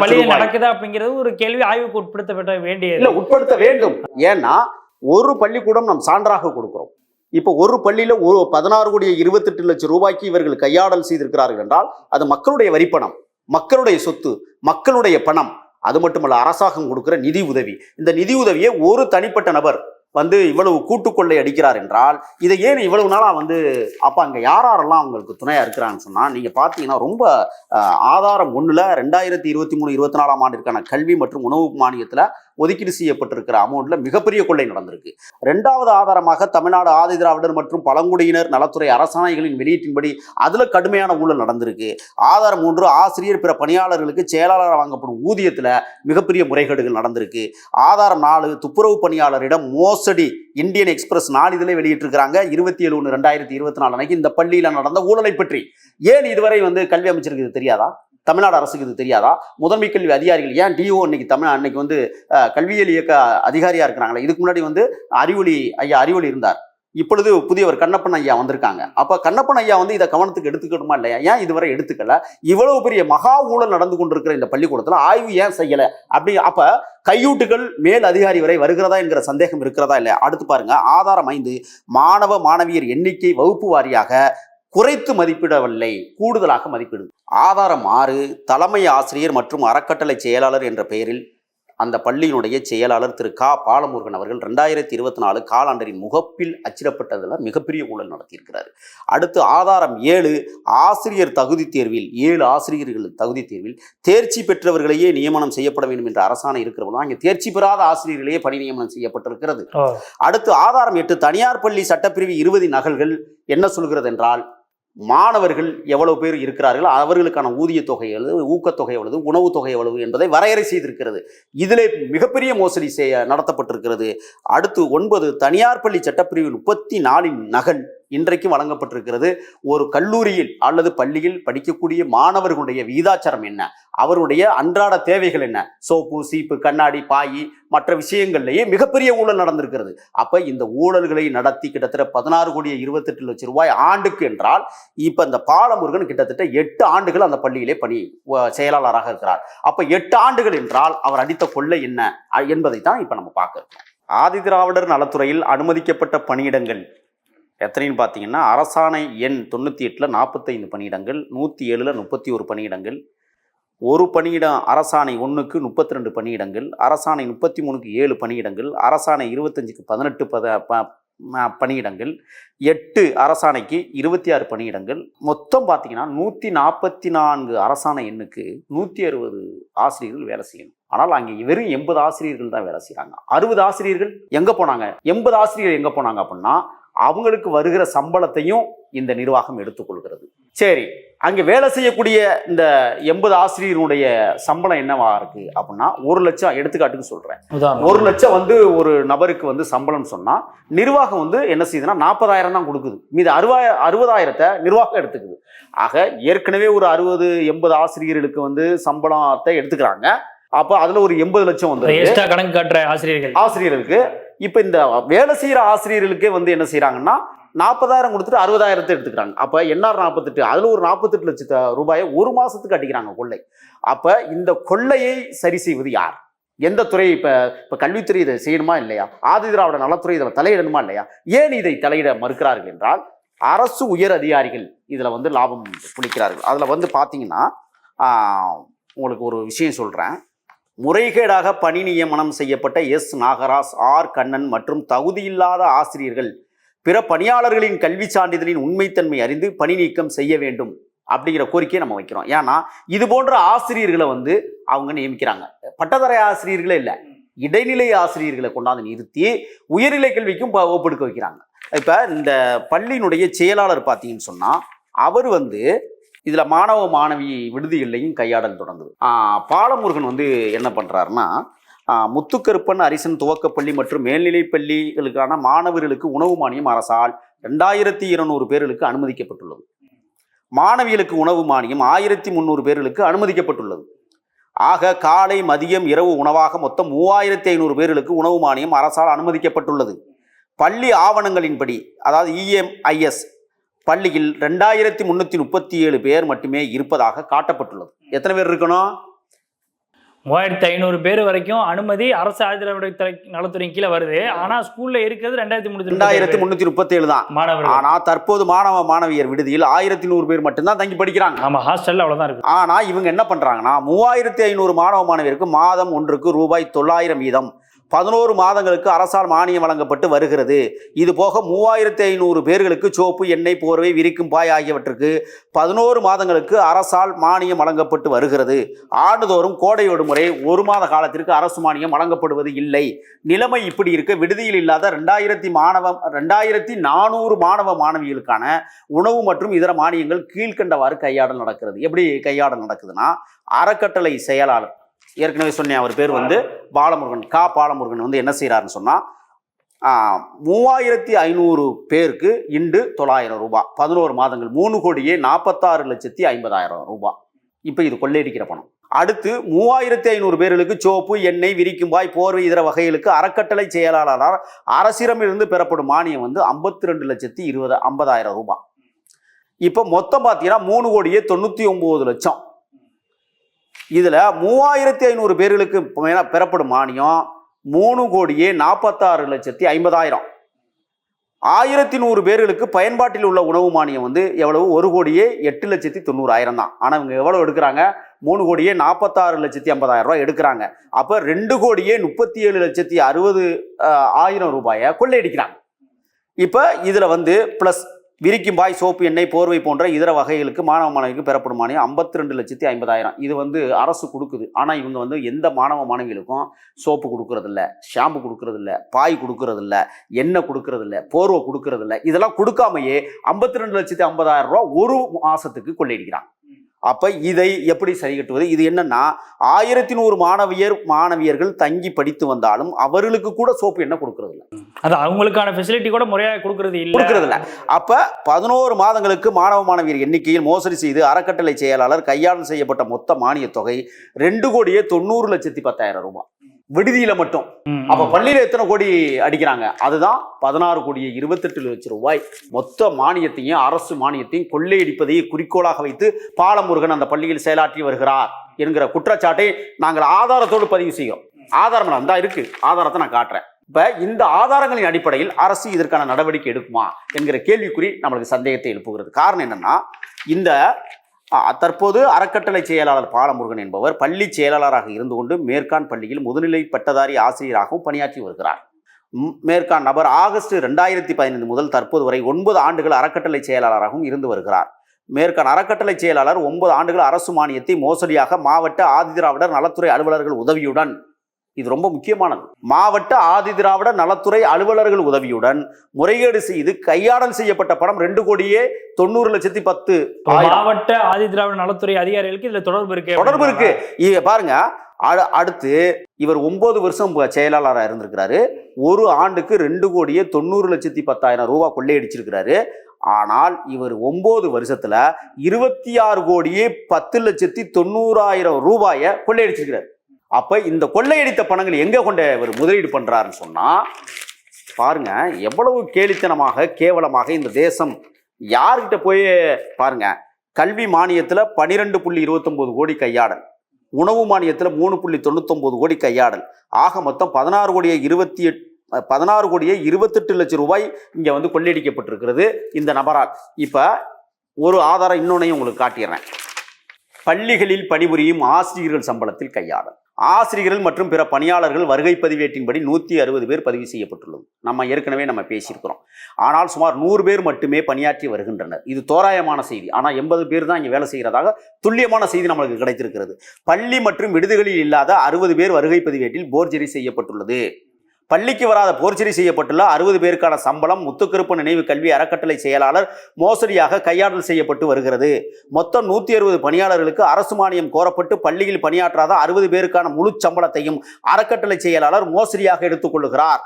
பள்ளியும் நடக்குதா அப்படிங்கிறது ஒரு கேள்வி ஆய்வுக்கு உட்படுத்தப்பட வேண்டிய உட்படுத்த வேண்டும். ஏன்னா ஒரு பள்ளிக்கூடம் நாம் சான்றாக கொடுக்கிறோம். இப்போ ஒரு பள்ளியில 16 கோடி 28 லட்சம் ரூபாய்க்கு இவர்கள் கையாடல் செய்திருக்கிறார்கள் என்றால் அது மக்களுடைய வரிப்பணம், மக்களுடைய சொத்து, மக்களுடைய பணம். அது மட்டுமல்ல, அரசாங்கம் கொடுக்கிற நிதி உதவி. இந்த நிதி உதவியை ஒரு தனிப்பட்ட நபர் இவ்வளவு கூட்டுக்கொள்ளை அடிக்கிறார் என்றால் இதை ஏன் இவ்வளவு நாளா அப்ப அங்க யாரெல்லாம் அவங்களுக்கு துணையா இருக்கிறான்னு சொன்னா, நீங்க பாத்தீங்கன்னா ரொம்ப ஆதாரம் 1ல 2023-24 ஆண்டிற்கான கல்வி மற்றும் உணவு மானியத்துல ஒதுக்கீடு செய்யப்பட்டிருக்கிற அமௌண்ட்ல மிகப்பெரிய கொள்ளை நடந்திருக்கு. 2வது ஆதாரமாக தமிழ்நாடு ஆதி திராவிடர் மற்றும் பழங்குடியினர் நலத்துறை அரசாணைகளின் வெளியீட்டின்படி அதுல கடுமையான ஊழல் நடந்திருக்கு. ஆதாரம் 3, ஆசிரியர் பிற பணியாளர்களுக்கு செயலாளர் வாங்கப்படும் ஊதியத்துல மிகப்பெரிய முறைகேடுகள் நடந்திருக்கு. ஆதாரம் 4, துப்புரவு பணியாளரிடம் மோசடி இந்தியன் எக்ஸ்பிரஸ் நாளிதழை வெளியிட்டிருக்கிறாங்க 27/1/2024 அன்னைக்கு இந்த பள்ளியில நடந்த ஊழலை பற்றி. ஏன் இதுவரை கல்வி அமைச்சருக்கு இது தெரியாதா? தமிழ்நாடு அரசுக்கு இது தெரியாதா? முதன்மை கல்வி அதிகாரிகள் ஏன் டிஓ அன்னைக்கு கல்வியியல் இயக்க அதிகாரியா இருக்கிறாங்களே, இதுக்கு முன்னாடி அறிவொளி இருந்தார். இப்பொழுது புதியவர் கண்ணப்பன் ஐயா வந்திருக்காங்க. அப்ப கண்ணப்பன் ஐயா இதை கவனத்துக்கு எடுத்துக்கணுமா இல்லையா? ஏன் இதுவரை எடுத்துக்கல? இவ்வளவு பெரிய மகா ஊழல் நடந்து கொண்டிருக்கிற இந்த பள்ளிக்கூடத்துல ஆய்வு ஏன் செய்யல? அப்படி அப்ப கையூட்டுகள் மேல் அதிகாரி வரை வருகிறதா என்கிற சந்தேகம் இருக்கிறதா இல்லையா? அடுத்து பாருங்க, ஆதாரம் 5, மாணவ மாணவியர் எண்ணிக்கை வகுப்பு வாரியாக குறைத்து மதிப்பிடவில்லை, கூடுதலாக மதிப்பிடு. ஆதாரம் 6, தலைமை ஆசிரியர் மற்றும் அறக்கட்டளை செயலாளர் என்ற பெயரில் அந்த பள்ளியினுடைய செயலாளர் திரு க. பாலமுருகன் அவர்கள் 2024 காலாண்டரின் முகப்பில் அச்சிடப்பட்டதில் மிகப்பெரிய ஊழல் நடத்தியிருக்கிறார். அடுத்து ஆதாரம் 7, ஆசிரியர் தகுதி தேர்வில் 7 ஆசிரியர்கள் தகுதி தேர்வில் தேர்ச்சி பெற்றவர்களையே நியமனம் செய்யப்பட வேண்டும் என்ற அரசாணை இருக்கிறவங்க அங்கே தேர்ச்சி பெறாத ஆசிரியர்களையே பணி நியமனம் செய்யப்பட்டிருக்கிறது. அடுத்து ஆதாரம் 8, தனியார் பள்ளி சட்டப்பிரிவு 20 நகல்கள் என்ன சொல்கிறது என்றால், மாணவர்கள் எவ்வளவு பேர் இருக்கிறார்கள், அவர்களுக்கான ஊதிய தொகை எவ்வளவு, ஊக்கத்தொகை எவ்வளவு, உணவு தொகை எவ்வளவு என்பதை வரையறை செய்திருக்கிறது. இதிலே மிகப்பெரிய மோசடி நடத்தப்பட்டிருக்கிறது. அடுத்து 9, தனியார் பள்ளி சட்டப்பிரிவு 34 நகல் இன்றைக்கு வழங்கப்பட்டிருக்கிறது. ஒரு கல்லூரியில் அல்லது பள்ளியில் படிக்கக்கூடிய மாணவர்களுடைய விகிதாச்சாரம் என்ன, அவருடைய அன்றாட தேவைகள் என்ன, சோப்பு சீப்பு கண்ணாடி பாய் மற்ற விஷயங்கள்லேயே மிகப்பெரிய ஊழல் நடந்திருக்கிறது. அப்ப இந்த ஊழல்களை நடத்தி கிட்டத்தட்ட 16,28,00,000 ரூபாய் ஆண்டுக்கு என்றால் இப்ப இந்த பாலமுருகன் கிட்டத்தட்ட 8 ஆண்டுகள் அந்த பள்ளியிலே பணி செயலாளராக இருக்கிறார். அப்ப 8 ஆண்டுகள் என்றால் அவர் அடித்த கொள்ளை என்ன என்பதை தான் இப்ப நம்ம பார்க்கிறோம். ஆதிதிராவிடர் நலத்துறையில் அனுமதிக்கப்பட்ட பணியிடங்கள் எத்தனைன்னு பார்த்தீங்கன்னா, அரசாணை எண் 98ல் 45 பணியிடங்கள், 107ல் 31 பணியிடங்கள், ஒரு பணியிடம் அரசாணை 1க்கு 32 பணியிடங்கள், அரசாணை 33க்கு 7 பணியிடங்கள், அரசாணை 25க்கு 18 பணியிடங்கள், 8 அரசாணைக்கு 26 பணியிடங்கள். மொத்தம் பார்த்தீங்கன்னா 144 அரசாணை எண்ணுக்கு 160 ஆசிரியர்கள் வேலை செய்யணும். ஆனால் அங்கே வெறும் 80 ஆசிரியர்கள் தான் வேலை செய்கிறாங்க. 60 ஆசிரியர்கள் எங்கே போனாங்க? 80 ஆசிரியர்கள் எங்கே போனாங்க அப்படின்னா, அவங்களுக்கு வருகிற சம்பளத்தையும் இந்த நிர்வாகம் எடுத்துக்கொள்கிறது. சரி, அங்கே வேலை செய்யக்கூடிய இந்த 80 ஆசிரியர்களுடைய சம்பளம் என்னவா இருக்கு அப்படின்னா, 1 லட்சம் எடுத்துக்காட்டுக்கு சொல்றேன். 1 லட்சம் ஒரு நபருக்கு சம்பளம் சொன்னா நிர்வாகம் என்ன செய்யுதுன்னா 40,000 தான் கொடுக்குது. மீது 60,000 நிர்வாகம் எடுத்துக்குது. ஆக ஏற்கனவே ஒரு 60-80 ஆசிரியர்களுக்கு சம்பளத்தை எடுத்துக்கிறாங்க. அப்ப அதுல ஒரு 80 லட்சம் கணக்கு காட்டுற ஆசிரியர்களுக்கு இப்ப இந்த வேலை செய்யற ஆசிரியர்களுக்கே என்ன செய்யறாங்கன்னா 40,000 கொடுத்துட்டு 60,000 எடுத்துக்கிறாங்க. அப்ப என்ஆர் 48 அதுல ஒரு 48 லட்சம் ரூபாயை ஒரு மாசத்துக்கு அடிக்கிறாங்க கொள்ளை. அப்ப இந்த கொள்ளையை சரி செய்வது யார்? எந்த துறை? இப்ப கல்வித்துறை இதை செய்யணுமா இல்லையா? ஆதிதிராவிட நலத்துறை இதில் தலையிடணுமா இல்லையா? ஏன் இதை தலையிட மறுக்கிறார்கள் என்றால், அரசு உயர் அதிகாரிகள் இதுல லாபம் புளிக்கிறார்கள். அதுல பாத்தீங்கன்னா உங்களுக்கு ஒரு விஷயம் சொல்றேன். முறைகேடாக பணி நியமனம் செய்யப்பட்ட எஸ். நாகராஜ், ஆர். கண்ணன் மற்றும் தகுதியில்லாத ஆசிரியர்கள் பிற பணியாளர்களின் கல்வி சான்றிதழின் உண்மைத்தன்மை அறிந்து பணி நீக்கம் செய்ய வேண்டும் அப்படிங்கிற கோரிக்கையை நம்ம வைக்கிறோம். ஏன்னா இது போன்ற ஆசிரியர்களை அவங்க நியமிக்கிறாங்க. பட்டதாரி ஆசிரியர்களே இல்லை, இடைநிலை ஆசிரியர்களை கொண்டாந்து நிறுத்தி உயர்நிலை கல்விக்கும் ஒப்பெடுக்க வைக்கிறாங்க. இப்போ இந்த பள்ளியினுடைய செயலாளர் பார்த்தீங்கன்னு சொன்னால், அவர் இதுல மாணவ மாணவி விடுதிகள்லையும் கையாடல் தொடங்குது. பாலமுருகன் என்ன பண்றாருன்னா, முத்துக்கருப்பன் அரசன் துவக்கப்பள்ளி மற்றும் மேல்நிலை பள்ளிகளுக்கான மாணவர்களுக்கு உணவு மானியம் அரசால் 2200 பேர்களுக்கு அனுமதிக்கப்பட்டுள்ளது. மாணவிகளுக்கு உணவு மானியம் 1300 பேர்களுக்கு அனுமதிக்கப்பட்டுள்ளது. ஆக காலை மதியம் இரவு உணவாக மொத்தம் 3500 பேர்களுக்கு உணவு மானியம் அரசால் அனுமதிக்கப்பட்டுள்ளது. பள்ளி ஆவணங்களின்படி, அதாவது EMIS பள்ளியில் 2337 பேர் மட்டுமே இருப்பதாக காட்டப்பட்டுள்ளது. எத்தனை பேர் இருக்கணும்? 3500 பேர் வரைக்கும் அனுமதி அரசு ஆதிதிராவிட நலத்துறை கீழே வருது. ஆனா ஸ்கூல்ல இருக்கிறது 2337 தான் மாணவர்கள். ஆனா தற்போது மாணவ மாணவியர் விடுதியில் 1100 பேர் மட்டும்தான் தங்கி படிக்கிறாங்க. ஆமா, ஹாஸ்டல்ல அவ்வளவுதான் இருக்கு. ஆனா இவங்க என்ன பண்றாங்கன்னா, 3500 மாணவ மாணவியருக்கு மாதம் ஒன்றுக்கு ரூபாய் 900 வீதம் 11 மாதங்களுக்கு அரசால் மானியம் வழங்கப்பட்டு வருகிறது. இது போக 3500 பேர்களுக்கு சோப்பு, எண்ணெய், போர்வை, விரிக்கும் பாய் ஆகியவற்றுக்கு 11 மாதங்களுக்கு அரசால் மானியம் வழங்கப்பட்டு வருகிறது. ஆண்டுதோறும் கோடை விடுமுறை 1 மாத காலத்திற்கு அரசு மானியம் வழங்கப்படுவது இல்லை. நிலைமை இப்படி இருக்க விடுதியில் இல்லாத 2400 மாணவ மாணவிகளுக்கான உணவு மற்றும் இதர மானியங்கள் கீழ்கண்டவாறு கையாடல் நடக்கிறது. எப்படி கையாடல் நடக்குதுன்னா, அறக்கட்டளை செயலாளர், ஏற்கனவே சொன்னேன் அவர் பேர் பாலமுருகன், பாலமுருகன் என்ன செய்யறாருன்னு சொன்னா, 3500 பேருக்கு இன்று 900 ரூபாய், 11 மாதங்கள் 3,46,50,000 ரூபாய். இப்ப இது கொள்ளையடிக்கிற பணம். அடுத்து 3500 பேர்களுக்கு சோப்பு, எண்ணெய், விரிக்கும்பாய், போர்வை இதர வகைகளுக்கு அறக்கட்டளை செயலாளர் அரசிடமிருந்து பெறப்படும் மானியம் 52,20,50,000 ரூபாய். இப்ப மொத்தம் பார்த்தீங்கன்னா 3,99,00,000. இதுல 3500 பேர்களுக்கு பெறப்படும் மானியம் 3,46,50,000. 1100 பேர்களுக்கு பயன்பாட்டில் உள்ள உணவு மானியம் எவ்வளவு? 1,08,90,000 தான். ஆனா இவங்க எவ்வளவு எடுக்கிறாங்க? 3,46,50,000 ரூபாய் எடுக்கிறாங்க. அப்ப 2,37,60,000 ரூபாயை கொள்ளையடிக்கிறாங்க. இப்ப இதுல பிளஸ் விரிக்கும் பாய், சோப்பு, எண்ணெய், போர்வை போன்ற இதர வகைகளுக்கு மாணவ மாணவிக்கு பெறப்படும் மானியம் 52,50,000. இது அரசு கொடுக்குது. ஆனா இவங்க எந்த மாணவ மாணவிகளுக்கும் சோப்பு கொடுக்கறதில்ல, ஷாம்பு கொடுக்கறதில்ல, பாய் கொடுக்கறதில்ல, எண்ணெய் கொடுக்கறதில்ல, போர்வை கொடுக்கறதில்ல. இதெல்லாம் கொடுக்காமையே 52,50,000 ரூபாய் ஒரு மாசத்துக்கு கொள்ளையடிக்கிறாங்க. அப்போ இதை எப்படி சரி கட்டுவது? இது என்னன்னா 1100 மாணவியர்கள் தங்கி படித்து வந்தாலும் அவர்களுக்கு கூட சோப்பு எண்ணெய் கொடுக்கறது இல்லை. அது அவங்களுக்கான ஃபெசிலிட்டி கூட முறையாக கொடுக்கறது இல்லை. அப்போ 11 மாதங்களுக்கு மாணவியர் எண்ணிக்கையில் மோசடி செய்து அறக்கட்டளை செயலாளர் கையாளல் செய்யப்பட்ட மொத்த மானிய தொகை 2,90,10,10,000 ரூபாய் விடுதியில மட்டும். அப்ப பள்ளியில எத்தனை கோடி அடிக்கிறாங்க? அதுதான் 16,28,00,000 ரூபாய் மொத்த மானியத்தையும் அரசு மானியத்தையும் கொள்ளையடிப்பதையே குறிக்கோளாக வைத்து பாலமுருகன் அந்த பள்ளியில் செயலாற்றி வருகிறார் என்கிற குற்றச்சாட்டை நாங்கள் ஆதாரத்தோடு பதிவு செய்கிறோம். ஆதாரம் தான் இருக்கு, ஆதாரத்தை நான் காட்டுறேன். இப்ப இந்த ஆதாரங்களின் அடிப்படையில் அரசு இதற்கான நடவடிக்கை எடுக்குமா என்கிற கேள்விக்குறி நம்மளுக்கு சந்தேகத்தை எழுப்புகிறது. காரணம் என்னன்னா, இந்த தற்போது அறக்கட்டளை செயலாளர் பாலமுருகன் என்பவர் பள்ளி செயலாளராக இருந்து கொண்டு மேற்கான் பள்ளியில் முதுநிலை பட்டதாரி ஆசிரியராகவும் பணியாற்றி வருகிறார். மேற்கான் நபர் ஆகஸ்ட் 2015 முதல் தற்போது வரை 9 ஆண்டுகள் அறக்கட்டளை செயலாளராகவும் இருந்து வருகிறார். மேற்கான் அறக்கட்டளை செயலாளர் 9 ஆண்டுகள் அரசு மானியத்தை மோசடியாக மாவட்ட ஆதிதிராவிடர் நலத்துறை அலுவலர்கள் உதவியுடன், இது ரொம்ப முக்கியமானது, மாவட்ட ஆதிதிராவிட நலத்துறை அலுவலர்கள் உதவியுடன் முறைகேடு செய்து கையாடல் செய்யப்பட்ட பணம் 2,90,10,000. மாவட்ட ஆதிதிராவிட நலத்துறை அதிகாரிகளுக்கு இதுல தொடர்பு இருக்கு. பாருங்க, அடுத்து இவர் 9 வருஷம் செயலாளராக இருந்திருக்கிறாரு. ஒரு ஆண்டுக்கு 2,90,10,000 ரூபாய் கொள்ளையடிச்சிருக்கிறாரு. ஆனால் இவர் 9 வருஷத்துல 26,10,90,000 ரூபாயை கொள்ளையடிச்சிருக்கிறார். அப்ப இந்த கொள்ளையடித்த பணங்கள் எங்க கொண்டு இவர் முதலீடு பண்றாருன்னு சொன்னா, பாருங்க எவ்வளவு கேலித்தனமாக கேவலமாக இந்த தேசம் யார்கிட்ட போய் பாருங்க. கல்வி மானியத்துல 12,29 கோடி கையாடல், உணவு மானியத்துல 3,99 கோடி கையாடல், ஆக மொத்தம் 16,28,00,000 ரூபாய் இங்க வந்து கொள்ளையடிக்கப்பட்டிருக்கிறது இந்த நபரால். இப்ப ஒரு ஆதாரம் இன்னொன்னையும் உங்களுக்கு காட்டிடுறேன். பள்ளிகளில் பணிபுரியும் ஆசிரியர்கள் சம்பளத்தில் கையாடல். ஆசிரியர்கள் மற்றும் பிற பணியாளர்கள் வருகை பதிவேட்டின்படி 160 பேர் பதிவு செய்யப்பட்டுள்ளது. நம்ம ஏற்கனவே பேசியிருக்கிறோம். ஆனால் சுமார் 100 பேர் மட்டுமே பணியாற்றி வருகின்றனர். இது தோராயமான செய்தி. ஆனால் 80 பேர் தான் இங்கே வேலை செய்கிறதாக துல்லியமான செய்தி நம்மளுக்கு கிடைத்திருக்கிறது. பள்ளி மற்றும் விடுதிகளில் இல்லாத 60 பேர் வருகை பதிவேட்டில் போர்ஜரி செய்யப்பட்டுள்ளது. பள்ளிக்கு வராத போர்ச்சரி செய்யப்பட்டுள்ள 60 பேருக்கான சம்பளம் முத்துக்கருப்பன் நினைவு கல்வி அறக்கட்டளை செயலாளர் மோசடியாக கையாடல் செய்யப்பட்டு வருகிறது. மொத்தம் 160 பணியாளர்களுக்கு அரசு மானியம் கோரப்பட்டு பள்ளியில் பணியாற்றாத 60 பேருக்கான முழு சம்பளத்தையும் அறக்கட்டளை செயலாளர் மோசடியாக எடுத்துக்கொள்கிறார்.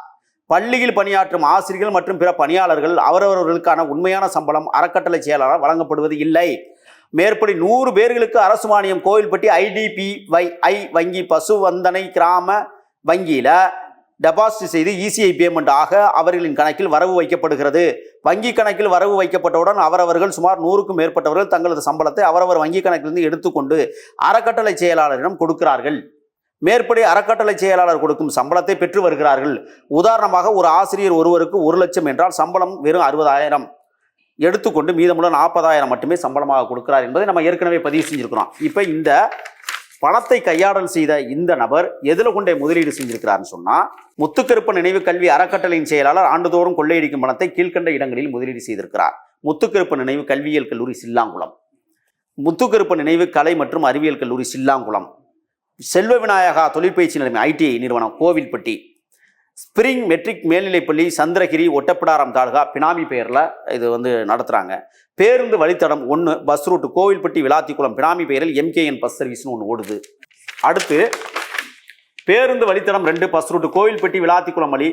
பள்ளியில் பணியாற்றும் ஆசிரியர்கள் மற்றும் பிற பணியாளர்கள் அவரவர்களுக்கான உண்மையான சம்பளம் அறக்கட்டளை செயலாளர் வழங்கப்படுவது இல்லை. மேற்படி 100 பேர்களுக்கு அரசு மானியம் கோவில்பட்டி IDPI வங்கி பசுவந்தனை கிராம வங்கியில டெபாசிட் செய்து ECI பேமெண்ட் ஆக அவர்களின் கணக்கில் வரவு வைக்கப்படுகிறது. வங்கி கணக்கில் வரவு வைக்கப்பட்டவுடன் அவரவர்கள் சுமார் 100க்கும் மேற்பட்டவர்கள் தங்களது சம்பளத்தை அவரவர் வங்கி கணக்கிலிருந்து எடுத்துக்கொண்டு அறக்கட்டளை செயலாளரிடம் கொடுக்கிறார்கள். மேற்படி அறக்கட்டளை செயலாளர் கொடுக்கும் சம்பளத்தை பெற்று வருகிறார்கள். உதாரணமாக ஒரு ஆசிரியர் ஒருவருக்கு 1 லட்சம் என்றால் சம்பளம் வெறும் 60,000 எடுத்துக்கொண்டு மீதமுள்ள 40,000 மட்டுமே சம்பளமாக கொடுக்கிறார் என்பதை நம்ம ஏற்கனவே பதிவு செஞ்சிருக்கிறோம். இப்போ இந்த பணத்தை கையாடல் செய்த இந்த நபர் எதில் கொண்டே முதலீடு செஞ்சிருக்கிறார்னு சொன்னா, முத்துக்கருப்பன் நினைவு கல்வி அறக்கட்டளையின் செயலாளர் ஆண்டுதோறும் கொள்ளையடிக்கும் பணத்தை கீழ்கண்ட இடங்களில் முதலீடு செய்திருக்கிறார். முத்துக்கருப்பன் நினைவு கல்வியியல் கல்லூரி சில்லாங்குளம், முத்துக்கருப்பன் நினைவு கலை மற்றும் அறிவியல் கல்லூரி சில்லாங்குளம், செல்வ விநாயகா தொழிற்பயிற்சி நிலையம் ITI நிறுவனம் கோவில்பட்டி, ஸ்பிரிங் மெட்ரிக் மேல்நிலைப்பள்ளி சந்திரகிரி ஒட்டப்பிடாரம் தாலுகா பினாமி பெயரில் இது நடத்துகிறாங்க. பேருந்து வழித்தடம் 1 பஸ் ரூட் கோவில்பட்டி விளாத்திக்குளம் பினாமி பெயரில் MKN பஸ் சர்வீஸ்னு ஒன்று ஓடுது. அடுத்து பேருந்து வழித்தடம் 2 பஸ் ரூட் கோவில்பட்டி விளாத்திக்குளம் வழி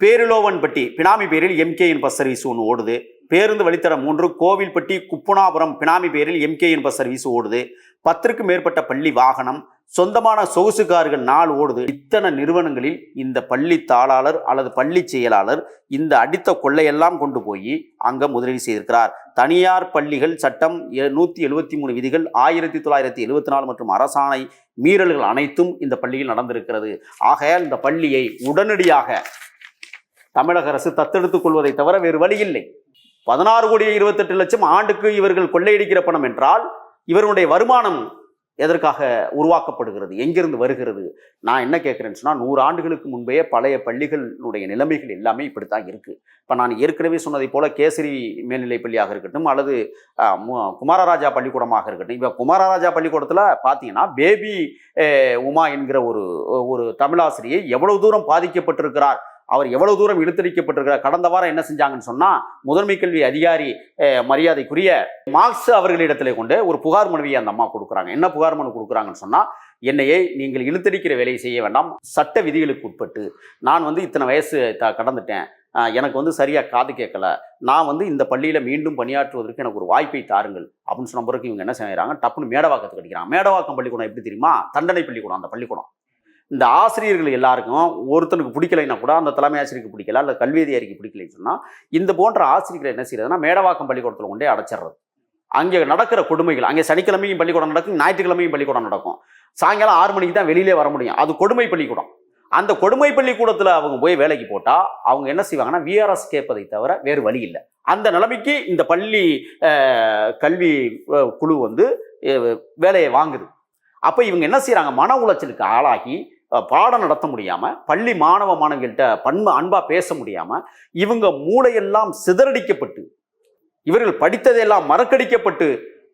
பேருலோவன்பட்டி பினாமி பெயரில் MKN பஸ் சர்வீஸ் ஒன்று ஓடுது. பேருந்து வழித்தடம் 3 கோவில்பட்டி குப்புனாபுரம் பினாமி பெயரில் MKN பஸ் சர்வீஸ் ஓடுது. 10க்கும் மேற்பட்ட பள்ளி வாகனம், சொந்தமான சொகுசு கார்கள் 4 ஓடுது. இத்தனை நிறுவனங்களில் இந்த பள்ளி தாளாளர் அல்லது பள்ளி செயலாளர் இந்த அடித்த கொள்ளையெல்லாம் கொண்டு போய் அங்கே முதலீடு செய்திருக்கிறார். தனியார் பள்ளிகள் சட்டம் 173 விதிகள் 1974 மற்றும் அரசாணை மீறல்கள் அனைத்தும் இந்த பள்ளியில் நடந்திருக்கிறது. ஆகையால் இந்த பள்ளியை உடனடியாக தமிழக அரசு தத்தெடுத்துக் கொள்வதை தவிர வேறு வழி இல்லை. 16,28,00,000 ஆண்டுக்கு இவர்கள் கொள்ளையடிக்கிற பணம் என்றால் இவருடைய வருமானம் எதற்காக உருவாக்கப்படுகிறது, எங்கிருந்து வருகிறது? நான் என்ன கேட்குறேன்னு சொன்னால், 100 ஆண்டுகளுக்கு முன்பே பழைய பள்ளிகளுடைய நிலைமைகள் எல்லாமே இப்படித்தான் இருக்குது. இப்போ நான் ஏற்கனவே சொன்னதை போல கேசரி மேல்நிலைப் பள்ளியாக இருக்கட்டும் அல்லது குமாரராஜா பள்ளிக்கூடமாக இருக்கட்டும். இப்போ குமாரராஜா பள்ளிக்கூடத்தில் பார்த்தீங்கன்னா பேபி உமா என்கிற ஒரு தமிழாசிரியை எவ்வளவு தூரம் பாதிக்கப்பட்டிருக்கிறார் அவர் எவ்வளவு தூரம் இழுத்தடிக்கப்பட்டிருக்கிறார். கடந்த வாரம் என்ன செஞ்சாங்கன்னு சொன்னா, முதன்மை கல்வி அதிகாரி மரியாதைக்குரிய மார்க்ஸ் அவர்களிடத்திலே கொண்டு ஒரு புகார் மனுவை அந்த அம்மா கொடுக்குறாங்க. என்ன புகார் மனு கொடுக்குறாங்கன்னு சொன்னா, என்னையே நீங்கள் இழுத்தடிக்கிற வேலையை செய்ய வேண்டாம், சட்ட விதிகளுக்கு உட்பட்டு நான் இத்தனை வயசு கடந்துட்டேன், எனக்கு சரியாக காது கேட்கல, நான் இந்த பள்ளியில் மீண்டும் பணியாற்றுவதற்கு எனக்கு ஒரு வாய்ப்பை தாருங்கள் அப்படின்னு சொன்ன பிறகு இவங்க என்ன செய்கிறாங்க, டப்புன்னு மேடவாக்கத்துக்கு அடிக்கிறாங்க. மேடவாக்கம் பள்ளிக்கூடம் எப்படி தெரியுமா? தண்டனை பள்ளிக்கூடம். அந்த பள்ளிக்கூடம் இந்த ஆசிரியர்கள் எல்லாருக்கும் ஒருத்தனுக்கு பிடிக்கலைன்னா கூட, அந்த தலைமை ஆசிரியருக்கு பிடிக்கல, இல்லை கல்வி அதிகாரிக்கு பிடிக்கலைன்னு சொன்னால், இந்த போன்ற ஆசிரியர்கள் என்ன செய்யறதுன்னா மேடவாக்கம் பள்ளிக்கூடத்தில் கொண்டே அடைச்சிடுறது. அங்கே நடக்கிற கொடுமைகள், அங்கே சனிக்கிழமையும் பள்ளிக்கூடம் நடக்கும், ஞாயிற்றுக்கிழமையும் பள்ளிக்கூடம் நடக்கும், சாயங்காலம் 6 மணிக்கு தான் வெளியிலே வர முடியும். அது கொடுமை பள்ளிக்கூடம். அந்த கொடுமை பள்ளிக்கூடத்தில் அவங்க போய் வேலைக்கு போட்டால் அவங்க என்ன செய்வாங்கன்னா, விஆர்எஸ் கேட்பதை தவிர வேறு வழி இல்லை. அந்த நிலைமைக்கு இந்த பள்ளி கல்வி குழு வேலையை வாங்குது. அப்போ இவங்க என்ன செய்கிறாங்க, மன உளைச்சலுக்கு ஆளாகி பாடம் நடத்த முடியாமல், பள்ளி மாணவ மாணவிகள்கிட்ட அன்பாக பேச முடியாமல், இவங்க மூளையெல்லாம் சிதறடிக்கப்பட்டு, இவர்கள் படித்ததையெல்லாம் மறக்கடிக்கப்பட்டு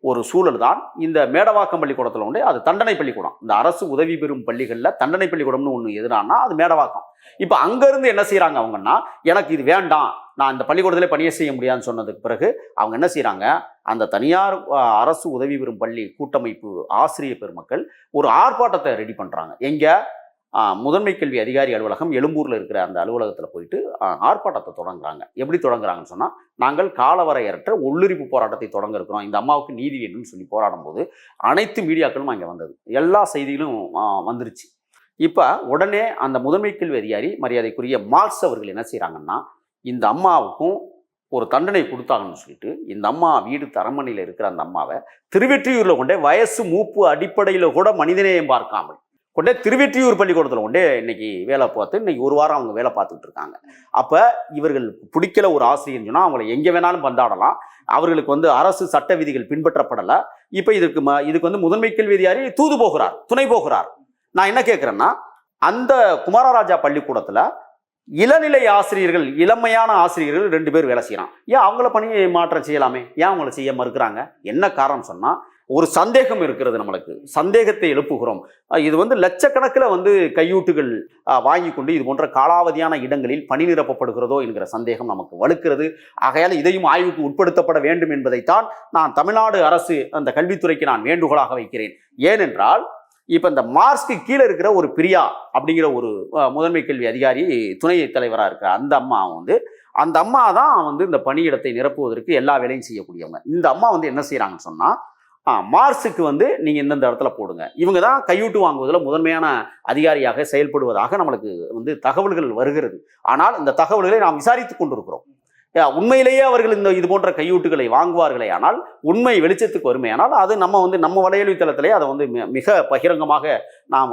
ஒரு சூழல் தான் இந்த மேடவாக்கம் பள்ளிக்கூடத்தில் உண்டு. அது தண்டனை பள்ளிக்கூடம். இந்த அரசு உதவி பெறும் பள்ளிகளில் தண்டனை பள்ளிக்கூடம்னு ஒன்று எதுனா அது மேடவாக்கம். இப்போ அங்கேருந்து என்ன செய்கிறாங்க அவங்கன்னா, எனக்கு இது வேண்டாம், நான் இந்த பள்ளிக்கூடத்திலே பணியை செய்ய முடியாதுன்னு சொன்னதுக்கு பிறகு அவங்க என்ன செய்கிறாங்க, அந்த தனியார் அரசு உதவி பெறும் பள்ளி கூட்டமைப்பு ஆசிரியர் பெருமக்கள் ஒரு ஆர்ப்பாட்டத்தை ரெடி பண்ணுறாங்க. எங்கே? முதன்மை கல்வி அதிகாரி அலுவலகம் எழும்பூரில் இருக்கிற அந்த அலுவலகத்தில் போயிட்டு ஆர்ப்பாட்டத்தை தொடங்குறாங்க. எப்படி தொடங்குறாங்கன்னு சொன்னால், நாங்கள் காலவரையற்ற உள்ளிருப்பு போராட்டத்தை தொடங்க இருக்கிறோம், இந்த அம்மாவுக்கு நீதி வேணும்னு சொல்லி போராடும் போது அனைத்து மீடியாக்களும் அங்கே வந்தது, எல்லா செய்திகளும் வந்துருச்சு. இப்போ உடனே அந்த முதன்மை கல்வி அதிகாரி மரியாதைக்குரிய மார்க்ஸ் அவர்கள் என்ன செய்கிறாங்கன்னா, இந்த அம்மாவுக்கும் ஒரு தண்டனை கொடுத்தாங்கன்னு சொல்லிட்டு இந்த அம்மா வீடு தரமணியில் இருக்கிற அந்த அம்மாவை திருவெற்றியூரில் கொண்டே வயசு மூப்பு அடிப்படையில் கூட மனிதநேயம் பார்க்காமல் கொண்டே திருவெற்றியூர் பள்ளிக்கூடத்தில் கொண்டே இன்னைக்கு வேலை பார்த்து இன்னைக்கு ஒரு வாரம் அவங்க வேலை பார்த்துக்கிட்டு இருக்காங்க. அப்போ இவர்கள் பிடிக்கல ஒரு ஆசிரியர்னு சொன்னால் அவங்களை எங்கே வேணாலும் பந்தாடலாம். அவர்களுக்கு அரசு சட்ட விதிகள் பின்பற்றப்படலை. இப்போ இதுக்கு முதன்மை கல்வி அதிகாரி தூது போகிறார், துணை போகிறார். நான் என்ன கேட்குறேன்னா, அந்த குமாரராஜா பள்ளிக்கூடத்தில் இளநிலை ஆசிரியர்கள், இளமையான ஆசிரியர்கள் 2 பேர் வேலை செய்யறான். ஏன் அவங்கள பணி மாற்றம் செய்யலாமே? ஏன் அவங்கள செய்ய மறுக்கிறாங்க? என்ன காரணம் சொன்னா, ஒரு சந்தேகம் இருக்கிறது. நம்மளுக்கு சந்தேகத்தை எழுப்புகிறோம். இது லட்சக்கணக்கில் கையூட்டுகள் வாங்கி கொண்டு இது போன்ற காலாவதியான இடங்களில் பணி நிரப்பப்படுகிறதோ என்கிற சந்தேகம் நமக்கு வலுக்கிறது. ஆகையால் இதையும் ஆய்வுக்கு உட்படுத்தப்பட வேண்டும் என்பதைத்தான் நான் தமிழ்நாடு அரசு அந்த கல்வித்துறைக்கு நான் வேண்டுகோளாக வைக்கிறேன். ஏனென்றால் இப்போ இந்த மார்க்ஸ்க்கு கீழே இருக்கிற ஒரு பிரியா அப்படிங்கிற ஒரு முதன்மை கல்வி அதிகாரி துணை தலைவராக இருக்கிற அந்த அம்மா அந்த அம்மா தான் இந்த பணியிடத்தை நிரப்புவதற்கு எல்லா வேலையும் செய்யக்கூடியவங்க. இந்த அம்மா என்ன செய்கிறாங்கன்னு சொன்னால், மார்க்ஸுக்கு நீங்கள் இந்தந்த இடத்துல போடுங்க, இவங்க தான் கையூட்டு வாங்குவதில் முதன்மையான அதிகாரியாக செயல்படுவதாக நம்மளுக்கு தகவல்கள் வருகிறது. ஆனால் இந்த தகவல்களை நாம் விசாரித்து கொண்டிருக்கிறோம். உண்மையிலேயே அவர்கள் இது போன்ற கையூட்டுகளை வாங்குவார்களே ஆனால், உண்மை வெளிச்சத்துக்கு வறுமையானால், அது நம்ம வலையொலித்தளத்திலே அதை மிக பகிரங்கமாக நாம்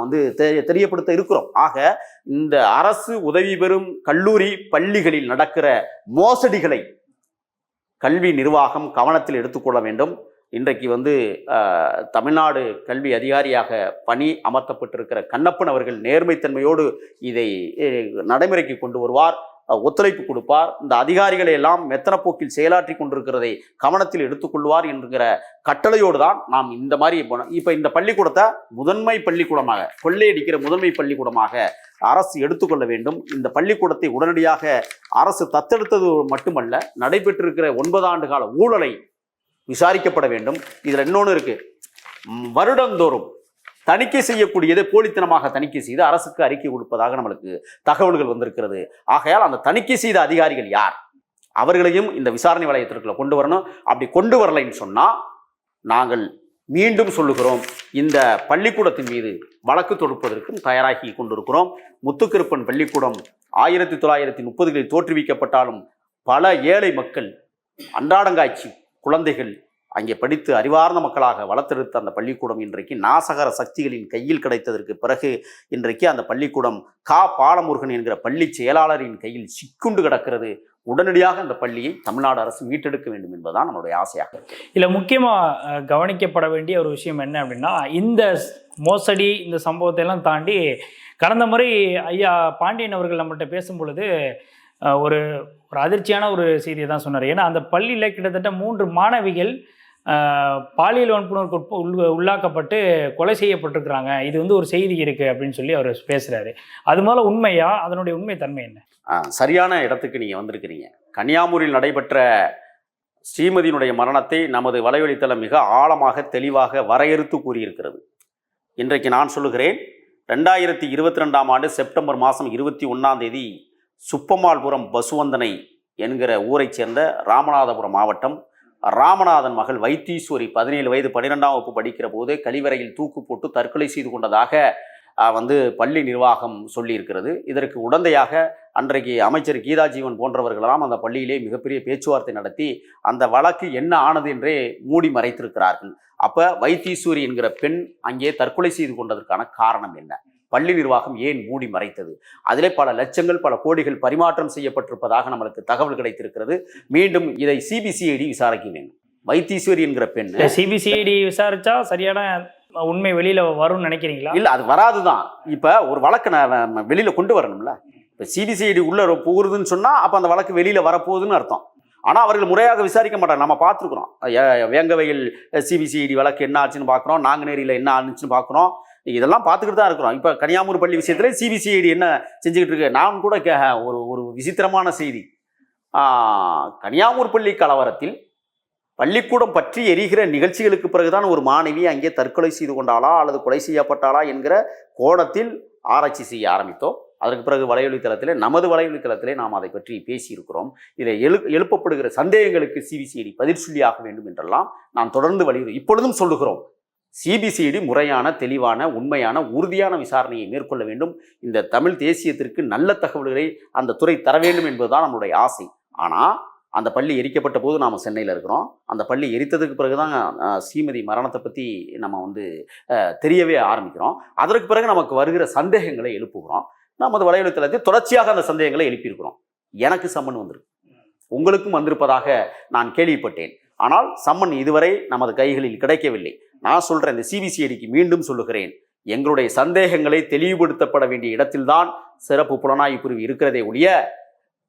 தெரியப்படுத்த இருக்கிறோம். ஆக இந்த அரசு உதவி பெறும் கல்லூரி பள்ளிகளில் நடக்கிற மோசடிகளை கல்வி நிர்வாகம் கவனத்தில் எடுத்துக்கொள்ள வேண்டும். இன்றைக்கு தமிழ்நாடு கல்வி அதிகாரியாக பணி அமர்த்தப்பட்டிருக்கிற கண்ணப்பன் அவர்கள் நேர்மைத்தன்மையோடு இதை நடைமுறைக்கு கொண்டு வருவார், ஒத்துழைப்பு கொடுப்பார். இந்த அதிகாரிகளை எல்லாம் மெத்தன போக்கில் செயலாற்றி கொண்டிருக்கிறதை கவனத்தில் எடுத்துக்கொள்வார் என்கிற கட்டளையோடு தான் நாம் இந்த மாதிரி இப்போ இந்த பள்ளிக்கூடத்தை முதன்மை பள்ளிக்கூடமாக, கொள்ளையடிக்கிற முதன்மை பள்ளிக்கூடமாக அரசு எடுத்துக்கொள்ள வேண்டும். இந்த பள்ளிக்கூடத்தை உடனடியாக அரசு தத்தெடுத்தது மட்டுமல்ல, நடைபெற்றிருக்கிற 9 ஆண்டு கால ஊழலை விசாரிக்கப்பட வேண்டும். இதில் இன்னொன்று இருக்கு, வருடந்தோறும் தணிக்கை செய்யக்கூடியதை போலித்தனமாக தணிக்கை செய்து அரசுக்கு அறிக்கை கொடுப்பதாக நம்மளுக்கு தகவல்கள் வந்திருக்கிறது. ஆகையால் அந்த தணிக்கை செய்த அதிகாரிகள் யார், அவர்களையும் இந்த விசாரணை வளையத்திற்குள்ள கொண்டு வரணும். அப்படி கொண்டு வரலைன்னு சொன்னால் நாங்கள் மீண்டும் சொல்லுகிறோம், இந்த பள்ளிக்கூடத்தின் மீது வழக்கு தொடுப்பதற்கும் தயாராகி கொண்டிருக்கிறோம். முத்துக்கருப்பன் பள்ளிக்கூடம் 1930களில் தோற்றுவிக்கப்பட்டாலும் பல ஏழை மக்கள், அன்றாடங்காய்ச்சி குழந்தைகள் அங்கே படித்து அறிவார்ந்த மக்களாக வளர்த்தெடுத்த அந்த பள்ளிக்கூடம் இன்றைக்கு நாசகர சக்திகளின் கையில் கிடைத்ததற்கு பிறகு இன்றைக்கு அந்த பள்ளிக்கூடம் பாலமுருகன் என்கிற பள்ளி செயலாளரின் கையில் சிக்குண்டு கிடக்கிறது. உடனடியாக அந்த பள்ளியை தமிழ்நாடு அரசு மீட்டெடுக்க வேண்டும் என்பதுதான் நம்மளுடைய ஆசையாக இருக்கு. இதில் முக்கியமாக கவனிக்கப்பட வேண்டிய ஒரு விஷயம் என்ன அப்படின்னா, இந்த மோசடி, இந்த சம்பவத்தை எல்லாம் தாண்டி கடந்த முறை ஐயா பாண்டியன் அவர்கள் நம்மள்கிட்ட பேசும் பொழுது ஒரு அதிர்ச்சியான ஒரு செய்தியை தான் சொன்னார். ஏன்னா அந்த பள்ளியில் கிட்டத்தட்ட 3 மாணவிகள் பாலியல் வன்புணர்வுக்கு உள்ளாக்கப்பட்டு கொலை செய்யப்பட்டிருக்கிறாங்க. இது வந்து ஒரு செய்தி இருக்குது அப்படின்னு சொல்லி அவர் பேசுகிறாரு. அது மேலே உண்மையா? அதனுடைய உண்மை தன்மை என்ன? சரியான இடத்துக்கு நீங்கள் வந்திருக்கிறீங்க. கன்னியாகுமரியில் நடைபெற்ற ஸ்ரீமதியினுடைய மரணத்தை நமது வலைவழித்தளம் மிக ஆழமாக தெளிவாக வரையறுத்து கூறியிருக்கிறது. இன்றைக்கு நான் சொல்லுகிறேன், 2022ஆம் ஆண்டு செப்டம்பர் மாதம் 21ஆம் சுப்பம்மாள்புரம் பசுவந்தனை என்கிற ஊரைச் சேர்ந்த ராமநாதபுரம் மாவட்டம் ராமநாதன் மகள் வைத்தீஸ்வரி 17 வயது 12ஆம் வகுப்பு படிக்கிற போது கழிவறையில் தூக்கு போட்டு தற்கொலை செய்து கொண்டதாக பள்ளி நிர்வாகம் சொல்லியிருக்கிறது. இதற்கு உடந்தையாக அன்றைக்கு அமைச்சர் கீதாஜீவன் போன்றவர்களெல்லாம் அந்த பள்ளியிலே மிகப்பெரிய பேச்சுவார்த்தை நடத்தி அந்த வழக்கு என்ன ஆனது என்றே மூடி மறைத்திருக்கிறார்கள். அப்போ வைத்தீஸ்வரி என்கிற பெண் அங்கே தற்கொலை செய்து கொண்டதற்கான காரணம் என்ன? பள்ளி நிர்வாகம் ஏன் மூடி மறைத்தது? அதிலே பல லட்சங்கள் பல கோடிகள் பரிமாற்றம் செய்யப்பட்டிருப்பதாக நம்மளுக்கு தகவல் கிடைத்திருக்கிறது. மீண்டும் இதை சிபிசிஐடி விசாரிக்க வேண்டும். வைத்தீஸ்வரி என்கிற பெண் சிபிசிஐடி விசாரிச்சா சரியான உண்மை வெளியில வரும்னு நினைக்கிறீங்களா? இல்ல, அது வராதுதான். இப்ப ஒரு வழக்கு வெளியில கொண்டு வரணும்ல. இப்ப சிபிசிஐடி உள்ள போகுதுன்னு சொன்னா அப்ப அந்த வழக்கு வெளியில வரப்போகுதுன்னு அர்த்தம். ஆனா அவர்கள் முறையாக விசாரிக்க மாட்டாங்க. நம்ம பார்த்துருக்குறோம், வேங்கவையில் சிபிசிஐடி வழக்கு என்ன ஆச்சுன்னு பார்க்குறோம், நாங்குநேரியில் என்ன ஆச்சுன்னு பார்க்குறோம். இதெல்லாம் பார்த்துக்கிட்டு தான் இருக்கிறோம். இப்போ கன்னியாகுமரி பள்ளி விஷயத்துல சிபிசிஐடி என்ன செஞ்சுக்கிட்டு இருக்கு? நான் கூட ஒரு விசித்திரமான செய்தி. கன்னியாகுமரி பள்ளி கலவரத்தில் பள்ளிக்கூடம் பற்றி எரிகிற நிகழ்ச்சிகளுக்கு பிறகுதான் ஒரு மாணவி அங்கே தற்கொலை செய்து கொண்டாளா அல்லது கொலை செய்யப்பட்டாளா என்கிற கோணத்தில் ஆராய்ச்சி செய்ய ஆரம்பித்தோம். அதற்கு பிறகு வலையொலித்தளத்திலே, நமது வலையொலித்தளத்திலே நாம் அதை பற்றி பேசியிருக்கிறோம். இதில் எழுப்பப்படுகிற சந்தேகங்களுக்கு சிபிசிஐடி பதில் சொல்லியாக வேண்டும் என்றெல்லாம் நாம் தொடர்ந்து இப்பொழுதும் சொல்லுகிறோம். சிபிசிஐடி முறையான, தெளிவான, உண்மையான, உறுதியான விசாரணையை மேற்கொள்ள வேண்டும். இந்த தமிழ் தேசியத்திற்கு நல்ல தகவல்களை அந்த துறை தர வேண்டும் என்பதுதான் நம்மளுடைய ஆசை. ஆனால் அந்த பள்ளி எரிக்கப்பட்ட போது நாம் சென்னையில் இருக்கிறோம். அந்த பள்ளி எரித்ததுக்கு பிறகுதான் ஸ்ரீமதி மரணத்தை பற்றி நம்ம தெரியவே ஆரம்பிக்கிறோம். அதற்கு பிறகு நமக்கு வருகிற சந்தேகங்களை எழுப்புகிறோம். நமது வலையொலித்தளத்தில் தொடர்ச்சியாக அந்த சந்தேகங்களை எழுப்பியிருக்கிறோம். எனக்கு சம்மன் வந்திருக்கு, உங்களுக்கும் வந்திருப்பதாக நான் கேள்விப்பட்டேன். ஆனால் சம்மன் இதுவரை நமது கைகளில் கிடைக்கவில்லை. நான் சொல்கிறேன், இந்த சிபிசிஐடிக்கு மீண்டும் சொல்லுகிறேன், எங்களுடைய சந்தேகங்களை தெளிவுபடுத்தப்பட வேண்டிய இடத்தில்தான் சிறப்பு புலனாய்வு பிரிவு இருக்கிறதே ஒழிய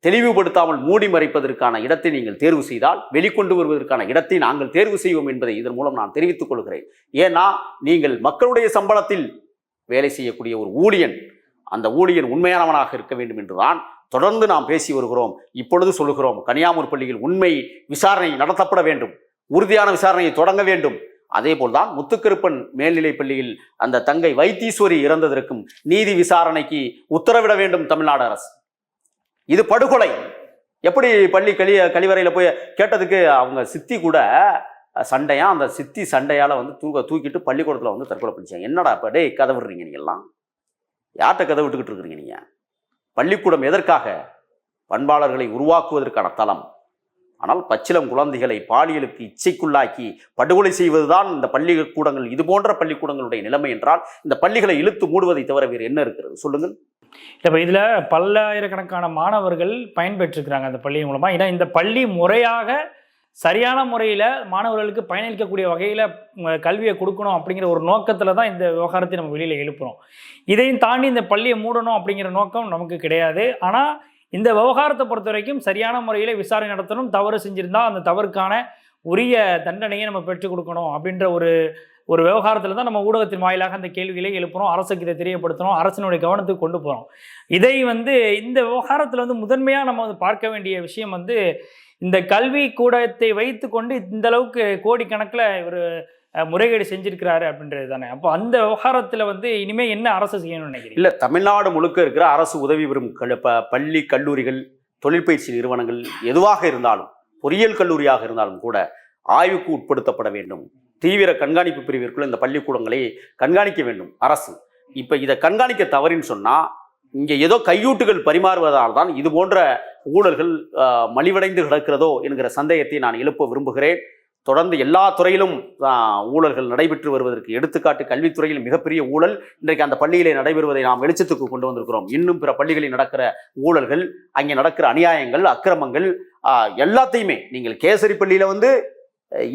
தெளிவுபடுத்தாமல் மூடி மறைப்பதற்கான இடத்தை நீங்கள் தேர்வு செய்தால் வெளிக்கொண்டு வருவதற்கான இடத்தை நாங்கள் தேர்வு செய்வோம் என்பதை இதன் மூலம் நான் தெரிவித்துக் கொள்கிறேன். ஏன்னா நீங்கள் மக்களுடைய சம்பளத்தில் வேலை செய்யக்கூடிய ஒரு ஊழியன், அந்த ஊழியன் உண்மையானவனாக இருக்க வேண்டும் என்றுதான் தொடர்ந்து நாம் பேசி வருகிறோம். இப்பொழுது சொல்லுகிறோம், கன்னியாகுமரி பள்ளியில் உண்மை விசாரணை நடத்தப்பட வேண்டும், உறுதியான விசாரணையை தொடங்க வேண்டும். அதே போல்தான் முத்துக்கருப்பன் மேல்நிலை பள்ளியில் அந்த தங்கை வைத்தீஸ்வரி இறந்ததற்கும் நீதி விசாரணைக்கு உத்தரவிட வேண்டும் தமிழ்நாடு அரசு. இது படுகொலை. எப்படி பள்ளி கழிவறையில் போய் கேட்டதுக்கு அவங்க சித்தி கூட சண்டையா, அந்த சித்தி சண்டையால் தூக்கிட்டு பள்ளிக்கூடத்தில் தற்கொலை பண்ணிச்சாங்க. என்னடா இப்போ டே கதை விடுறீங்க? நீங்கள்லாம் யார்கிட்ட கதை விட்டுக்கிட்டு இருக்கிறீங்க? நீங்கள் பள்ளிக்கூடம் எதற்காக? பண்பாளர்களை உருவாக்குவதற்கான தளம். ஆனால் பச்சிளம் குழந்தைகளை பாலியலுக்கு இச்சைக்குள்ளாக்கி படுகொலை செய்வதுதான் இந்த பள்ளிக்கூடங்கள், இது போன்ற பள்ளிக்கூடங்களுடைய நிலைமை என்றால் இந்த பள்ளிகளை இழுத்து மூடுவதை தவிர வேறு என்ன இருக்கிறது சொல்லுங்கள். இப்போ இதில் பல்லாயிரக்கணக்கான மாணவர்கள் பயன்பெற்றிருக்கிறாங்க அந்த பள்ளி மூலமாக. ஏன்னா இந்த பள்ளி முறையாக சரியான முறையில் மாணவர்களுக்கு பயனளிக்கக்கூடிய வகையில் கல்வியை கொடுக்கணும் அப்படிங்கிற ஒரு நோக்கத்தில் தான் இந்த விவகாரத்தை நம்ம வெளியில் எழுப்புகிறோம். இதையும் தாண்டி இந்த பள்ளியை மூடணும் அப்படிங்கிற நோக்கம் நமக்கு கிடையாது. ஆனால் இந்த விவகாரத்தை பொறுத்த வரைக்கும் சரியான முறையில் விசாரணை நடத்தணும். தவறு செஞ்சுருந்தால் அந்த தவறுக்கான உரிய தண்டனையை நம்ம பெற்றுக் கொடுக்கணும் அப்படின்ற ஒரு விவகாரத்தில் தான் நம்ம ஊடகத்தின் வாயிலாக அந்த கேள்விகளை எழுப்புகிறோம். அரசுக்கு இதை தெரியப்படுத்தணும், அரசினுடைய கவனத்துக்கு கொண்டு போகிறோம். இதை இந்த விவகாரத்தில் முதன்மையாக நம்ம பார்க்க வேண்டிய விஷயம் இந்த கல்வி கூடத்தை வைத்து கொண்டு இந்த அளவுக்கு கோடிக்கணக்கில் இவர் முறைகேடு செஞ்சிருக்கிறாரு அப்படின்றது தானே. அப்போ அந்த விவகாரத்தில் இனிமேல் என்ன அரசு செய்யணும்னு நினைக்கிறீங்க? இல்லை, தமிழ்நாடு முழுக்க இருக்கிற அரசு உதவி பெறும் பள்ளி கல்லூரிகள், தொழிற்பயிற்சி நிறுவனங்கள் எதுவாக இருந்தாலும், பொறியியல் கல்லூரியாக இருந்தாலும் கூட ஆய்வுக்கு உட்படுத்தப்பட வேண்டும். தீவிர கண்காணிப்பு பிரிவிற்குள்ள இந்த பள்ளிக்கூடங்களை கண்காணிக்க வேண்டும் அரசு. இப்போ இதை கண்காணிக்க தவறின்னு சொன்னால் இங்கே ஏதோ கையூட்டுகள் பரிமாறுவதால் தான் இது போன்ற ஊழல்கள் மலிவடைந்து கிடக்கிறதோ என்கிற சந்தேகத்தை நான் எழுப்ப விரும்புகிறேன். தொடர்ந்து எல்லா துறையிலும் ஊழல்கள் நடைபெற்று வருவதற்கு எடுத்துக்காட்டு கல்வித்துறையில் மிகப்பெரிய ஊழல் இன்றைக்கு அந்த பள்ளியிலே நடைபெறுவதை நாம் வெளிச்சத்துக்கு கொண்டு வந்திருக்கிறோம். இன்னும் பிற பள்ளிகளில் நடக்கிற ஊழல்கள், அங்கே நடக்கிற அநியாயங்கள், அக்கிரமங்கள் எல்லாத்தையுமே நீங்கள் கேசரி பள்ளியில்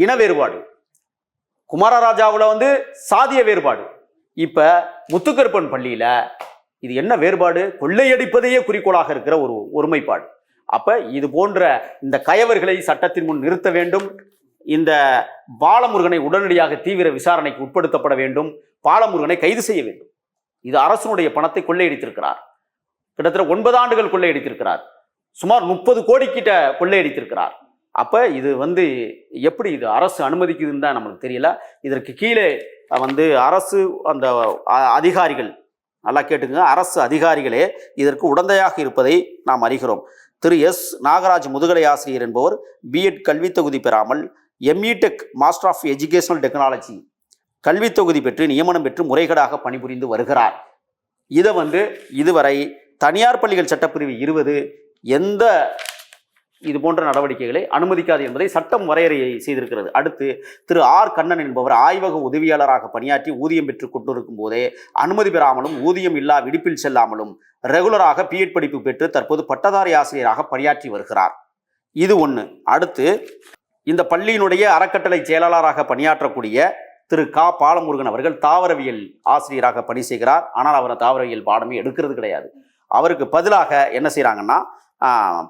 இன வேறுபாடு, குமாரராஜாவில் சாதிய வேறுபாடு, இப்போ முத்துக்கருப்பன் பள்ளியில் இது என்ன வேறுபாடு? கொள்ளையடிப்பதையே குறிக்கோளாக இருக்கிற ஒரு ஒருமைப்பாடு. அப்போ இது போன்ற இந்த கயவர்களை சட்டத்தின் முன் நிறுத்த வேண்டும். இந்த பாலமுருகனை உடனடியாக தீவிர விசாரணைக்கு உட்படுத்தப்பட வேண்டும், பாலமுருகனை கைது செய்ய வேண்டும். இது அரசனுடைய பணத்தை கொள்ளையடித்திருக்கிறார். கிட்டத்தட்ட 9 ஆண்டுகள் கொள்ளையடித்திருக்கிறார். சுமார் 30 கோடி கிட்ட கொள்ளையடித்திருக்கிறார். அப்போ இது எப்படி இது அரசு அனுமதிக்குதுன்னு தான் நம்மளுக்கு தெரியல. இதற்கு கீழே அரசு அந்த அதிகாரிகள், நல்லா கேட்டுங்க, அரசு அதிகாரிகளே இதற்கு உடந்தையாக இருப்பதை நாம் அறிகிறோம். திரு எஸ் நாகராஜ் முதுகலை ஆசிரியர் என்பவர் பிஎட் கல்வித் தொகுதி பெறாமல் எம்இடெக் மாஸ்டர் ஆஃப் எஜுகேஷனல் டெக்னாலஜி கல்வித் தொகுதி பெற்று நியமனம் பெற்று முறைகேடாக பணிபுரிந்து வருகிறார். இதை இதுவரை தனியார் பள்ளிகள் சட்டப்பிரிவு 20 எந்த இது போன்ற நடவடிக்கைகளை அனுமதிக்காது என்பதை சட்டம் வரையறையை செய்திருக்கிறது. அடுத்து திரு ஆர் கண்ணன் என்பவர் ஆய்வக உதவியாளராக பணியாற்றி ஊதியம் பெற்று கொண்டிருக்கும் போதே அனுமதி பெறாமலும் ஊதியம் இல்லா விடுப்பில் செல்லாமலும் ரெகுலராக பிஎட் படிப்பு பெற்று தற்போது பட்டதாரி ஆசிரியராக பணியாற்றி வருகிறார். இது ஒன்று. அடுத்து இந்த பள்ளியினுடைய அறக்கட்டளை செயலாளராக பணியாற்றக்கூடிய திரு கா பாலமுருகன் அவர்கள் தாவரவியல் ஆசிரியராக பணி செய்கிறார். ஆனால் அவர் தாவரவியல் பாடமே எடுக்கிறது கிடையாது. அவருக்கு பதிலாக என்ன செய்கிறாங்கன்னா,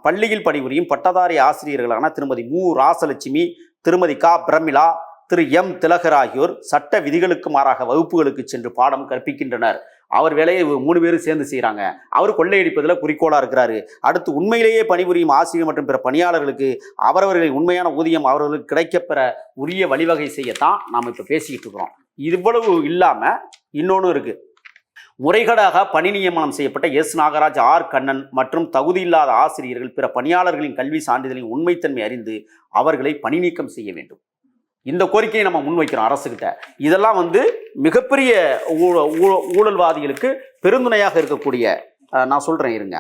பள்ளியில் பணிபுரியும் பட்டதாரி ஆசிரியர்களான திருமதி மு ராசலட்சுமி, திருமதி கா பிரமிளா, திரு எம் திலகர் ஆகியோர் சட்ட விதிகளுக்கு மாறாக வகுப்புகளுக்கு சென்று பாடம் கற்பிக்கின்றனர். அவர் வேலையை 3 பேரும் சேர்ந்து செய்கிறாங்க. அவர் கொள்ளையடிப்பதில் குறிக்கோளாக இருக்கிறாரு. அடுத்து உண்மையிலேயே பணிபுரியும் ஆசிரியர் மற்றும் பிற பணியாளர்களுக்கு அவரவர்களின் உண்மையான ஊதியம் அவர்களுக்கு கிடைக்கப்பெற உரிய வழிவகை செய்யத்தான் நாம் இப்போ பேசிக்கிட்டு இருக்கிறோம். இவ்வளவு இல்லாமல் இன்னொன்று இருக்குது. முறைகேடாக பணி நியமனம் செய்யப்பட்ட எஸ் நாகராஜ், ஆர் கண்ணன் மற்றும் தகுதியில்லாத ஆசிரியர்கள் பிற பணியாளர்களின் கல்வி சான்றிதழின் உண்மைத்தன்மை அறிந்து அவர்களை பணி நீக்கம் செய்ய வேண்டும். இந்த கோரிக்கையை நம்ம முன்வைக்கிறோம் அரசுகிட்ட. இதெல்லாம் மிகப்பெரிய ஊழல்வாதிகளுக்கு பெருந்துணையாக இருக்கக்கூடிய, நான் சொல்கிறேன் இருங்க,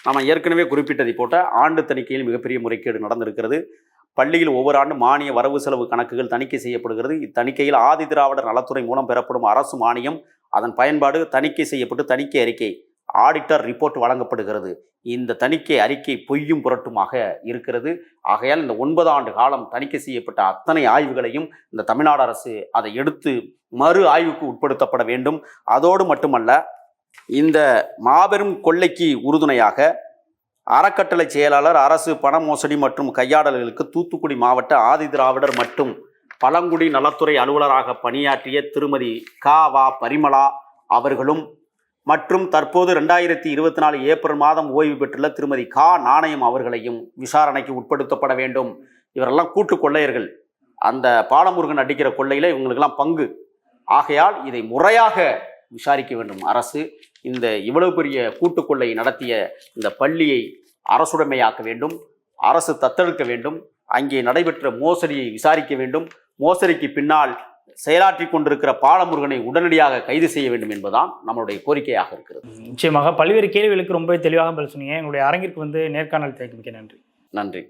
நம்ம ஏற்கனவே குறிப்பிட்டதை போட்ட ஆண்டு தணிக்கையில் மிகப்பெரிய முறைகேடு நடந்திருக்கிறது. பள்ளியில் ஒவ்வொரு ஆண்டு மானிய வரவு செலவு கணக்குகள் தணிக்கை செய்யப்படுகிறது. இத்தணிக்கையில் ஆதி திராவிடர் நலத்துறை மூலம் பெறப்படும் அரசு மானியம், அதன் பயன்பாடு தணிக்கை செய்யப்பட்டு தணிக்கை அறிக்கை ஆடிட்டர் ரிப்போர்ட் வழங்கப்படுகிறது. இந்த தணிக்கை அறிக்கை பொய்யும் புரட்டுமாக இருக்கிறது. ஆகையால் இந்த 9 ஆண்டு காலம் தணிக்கை செய்யப்பட்ட அத்தனை ஆய்வுகளையும் இந்த தமிழ்நாடு அரசு அதை எடுத்து மறு ஆய்வுக்கு உட்படுத்தப்பட வேண்டும். அதோடு மட்டுமல்ல, இந்த மாபெரும் கொள்ளைக்கு உறுதுணையாக அறக்கட்டளை செயலாளர், அரசு பண மோசடி மற்றும் கையாடல்களுக்கு தூத்துக்குடி மாவட்ட ஆதி திராவிடர் மற்றும் பழங்குடி நலத்துறை அலுவலராக பணியாற்றிய திருமதி கா வா பரிமளா அவர்களும் மற்றும் தற்போது 2024 ஏப்ரல் மாதம் ஓய்வு பெற்றுள்ள திருமதி கா நாணயம் அவர்களையும் விசாரணைக்கு உட்படுத்தப்பட வேண்டும். இவரெல்லாம் கூட்டு கொள்ளையர்கள். அந்த பாலமுருகன் அடிக்கிற கொள்ளையில் இவங்களுக்கெல்லாம் பங்கு. ஆகையால் இதை முறையாக விசாரிக்க வேண்டும் அரசு. இந்த இவ்வளவு பெரிய கூட்டு கொள்ளை நடத்திய இந்த பள்ளியை அரசுடைமையாக்க வேண்டும், அரசு தத்தெடுக்க வேண்டும், அங்கே நடைபெற்ற மோசடியை விசாரிக்க வேண்டும், மோசடிக்கு பின்னால் செயலாற்றி கொண்டிருக்கிற பாலமுருகனை உடனடியாக கைது செய்ய வேண்டும் என்பதுதான் நம்மளுடைய கோரிக்கையாக இருக்கிறது. நிச்சயமாக பல்வேறு கேள்விகளுக்கு ரொம்ப தெளிவாக பதில் சொன்னீங்க. என்னுடைய அரங்கிற்கு நேர்காணல் தேவைக்கு மிக்க நன்றி. நன்றி.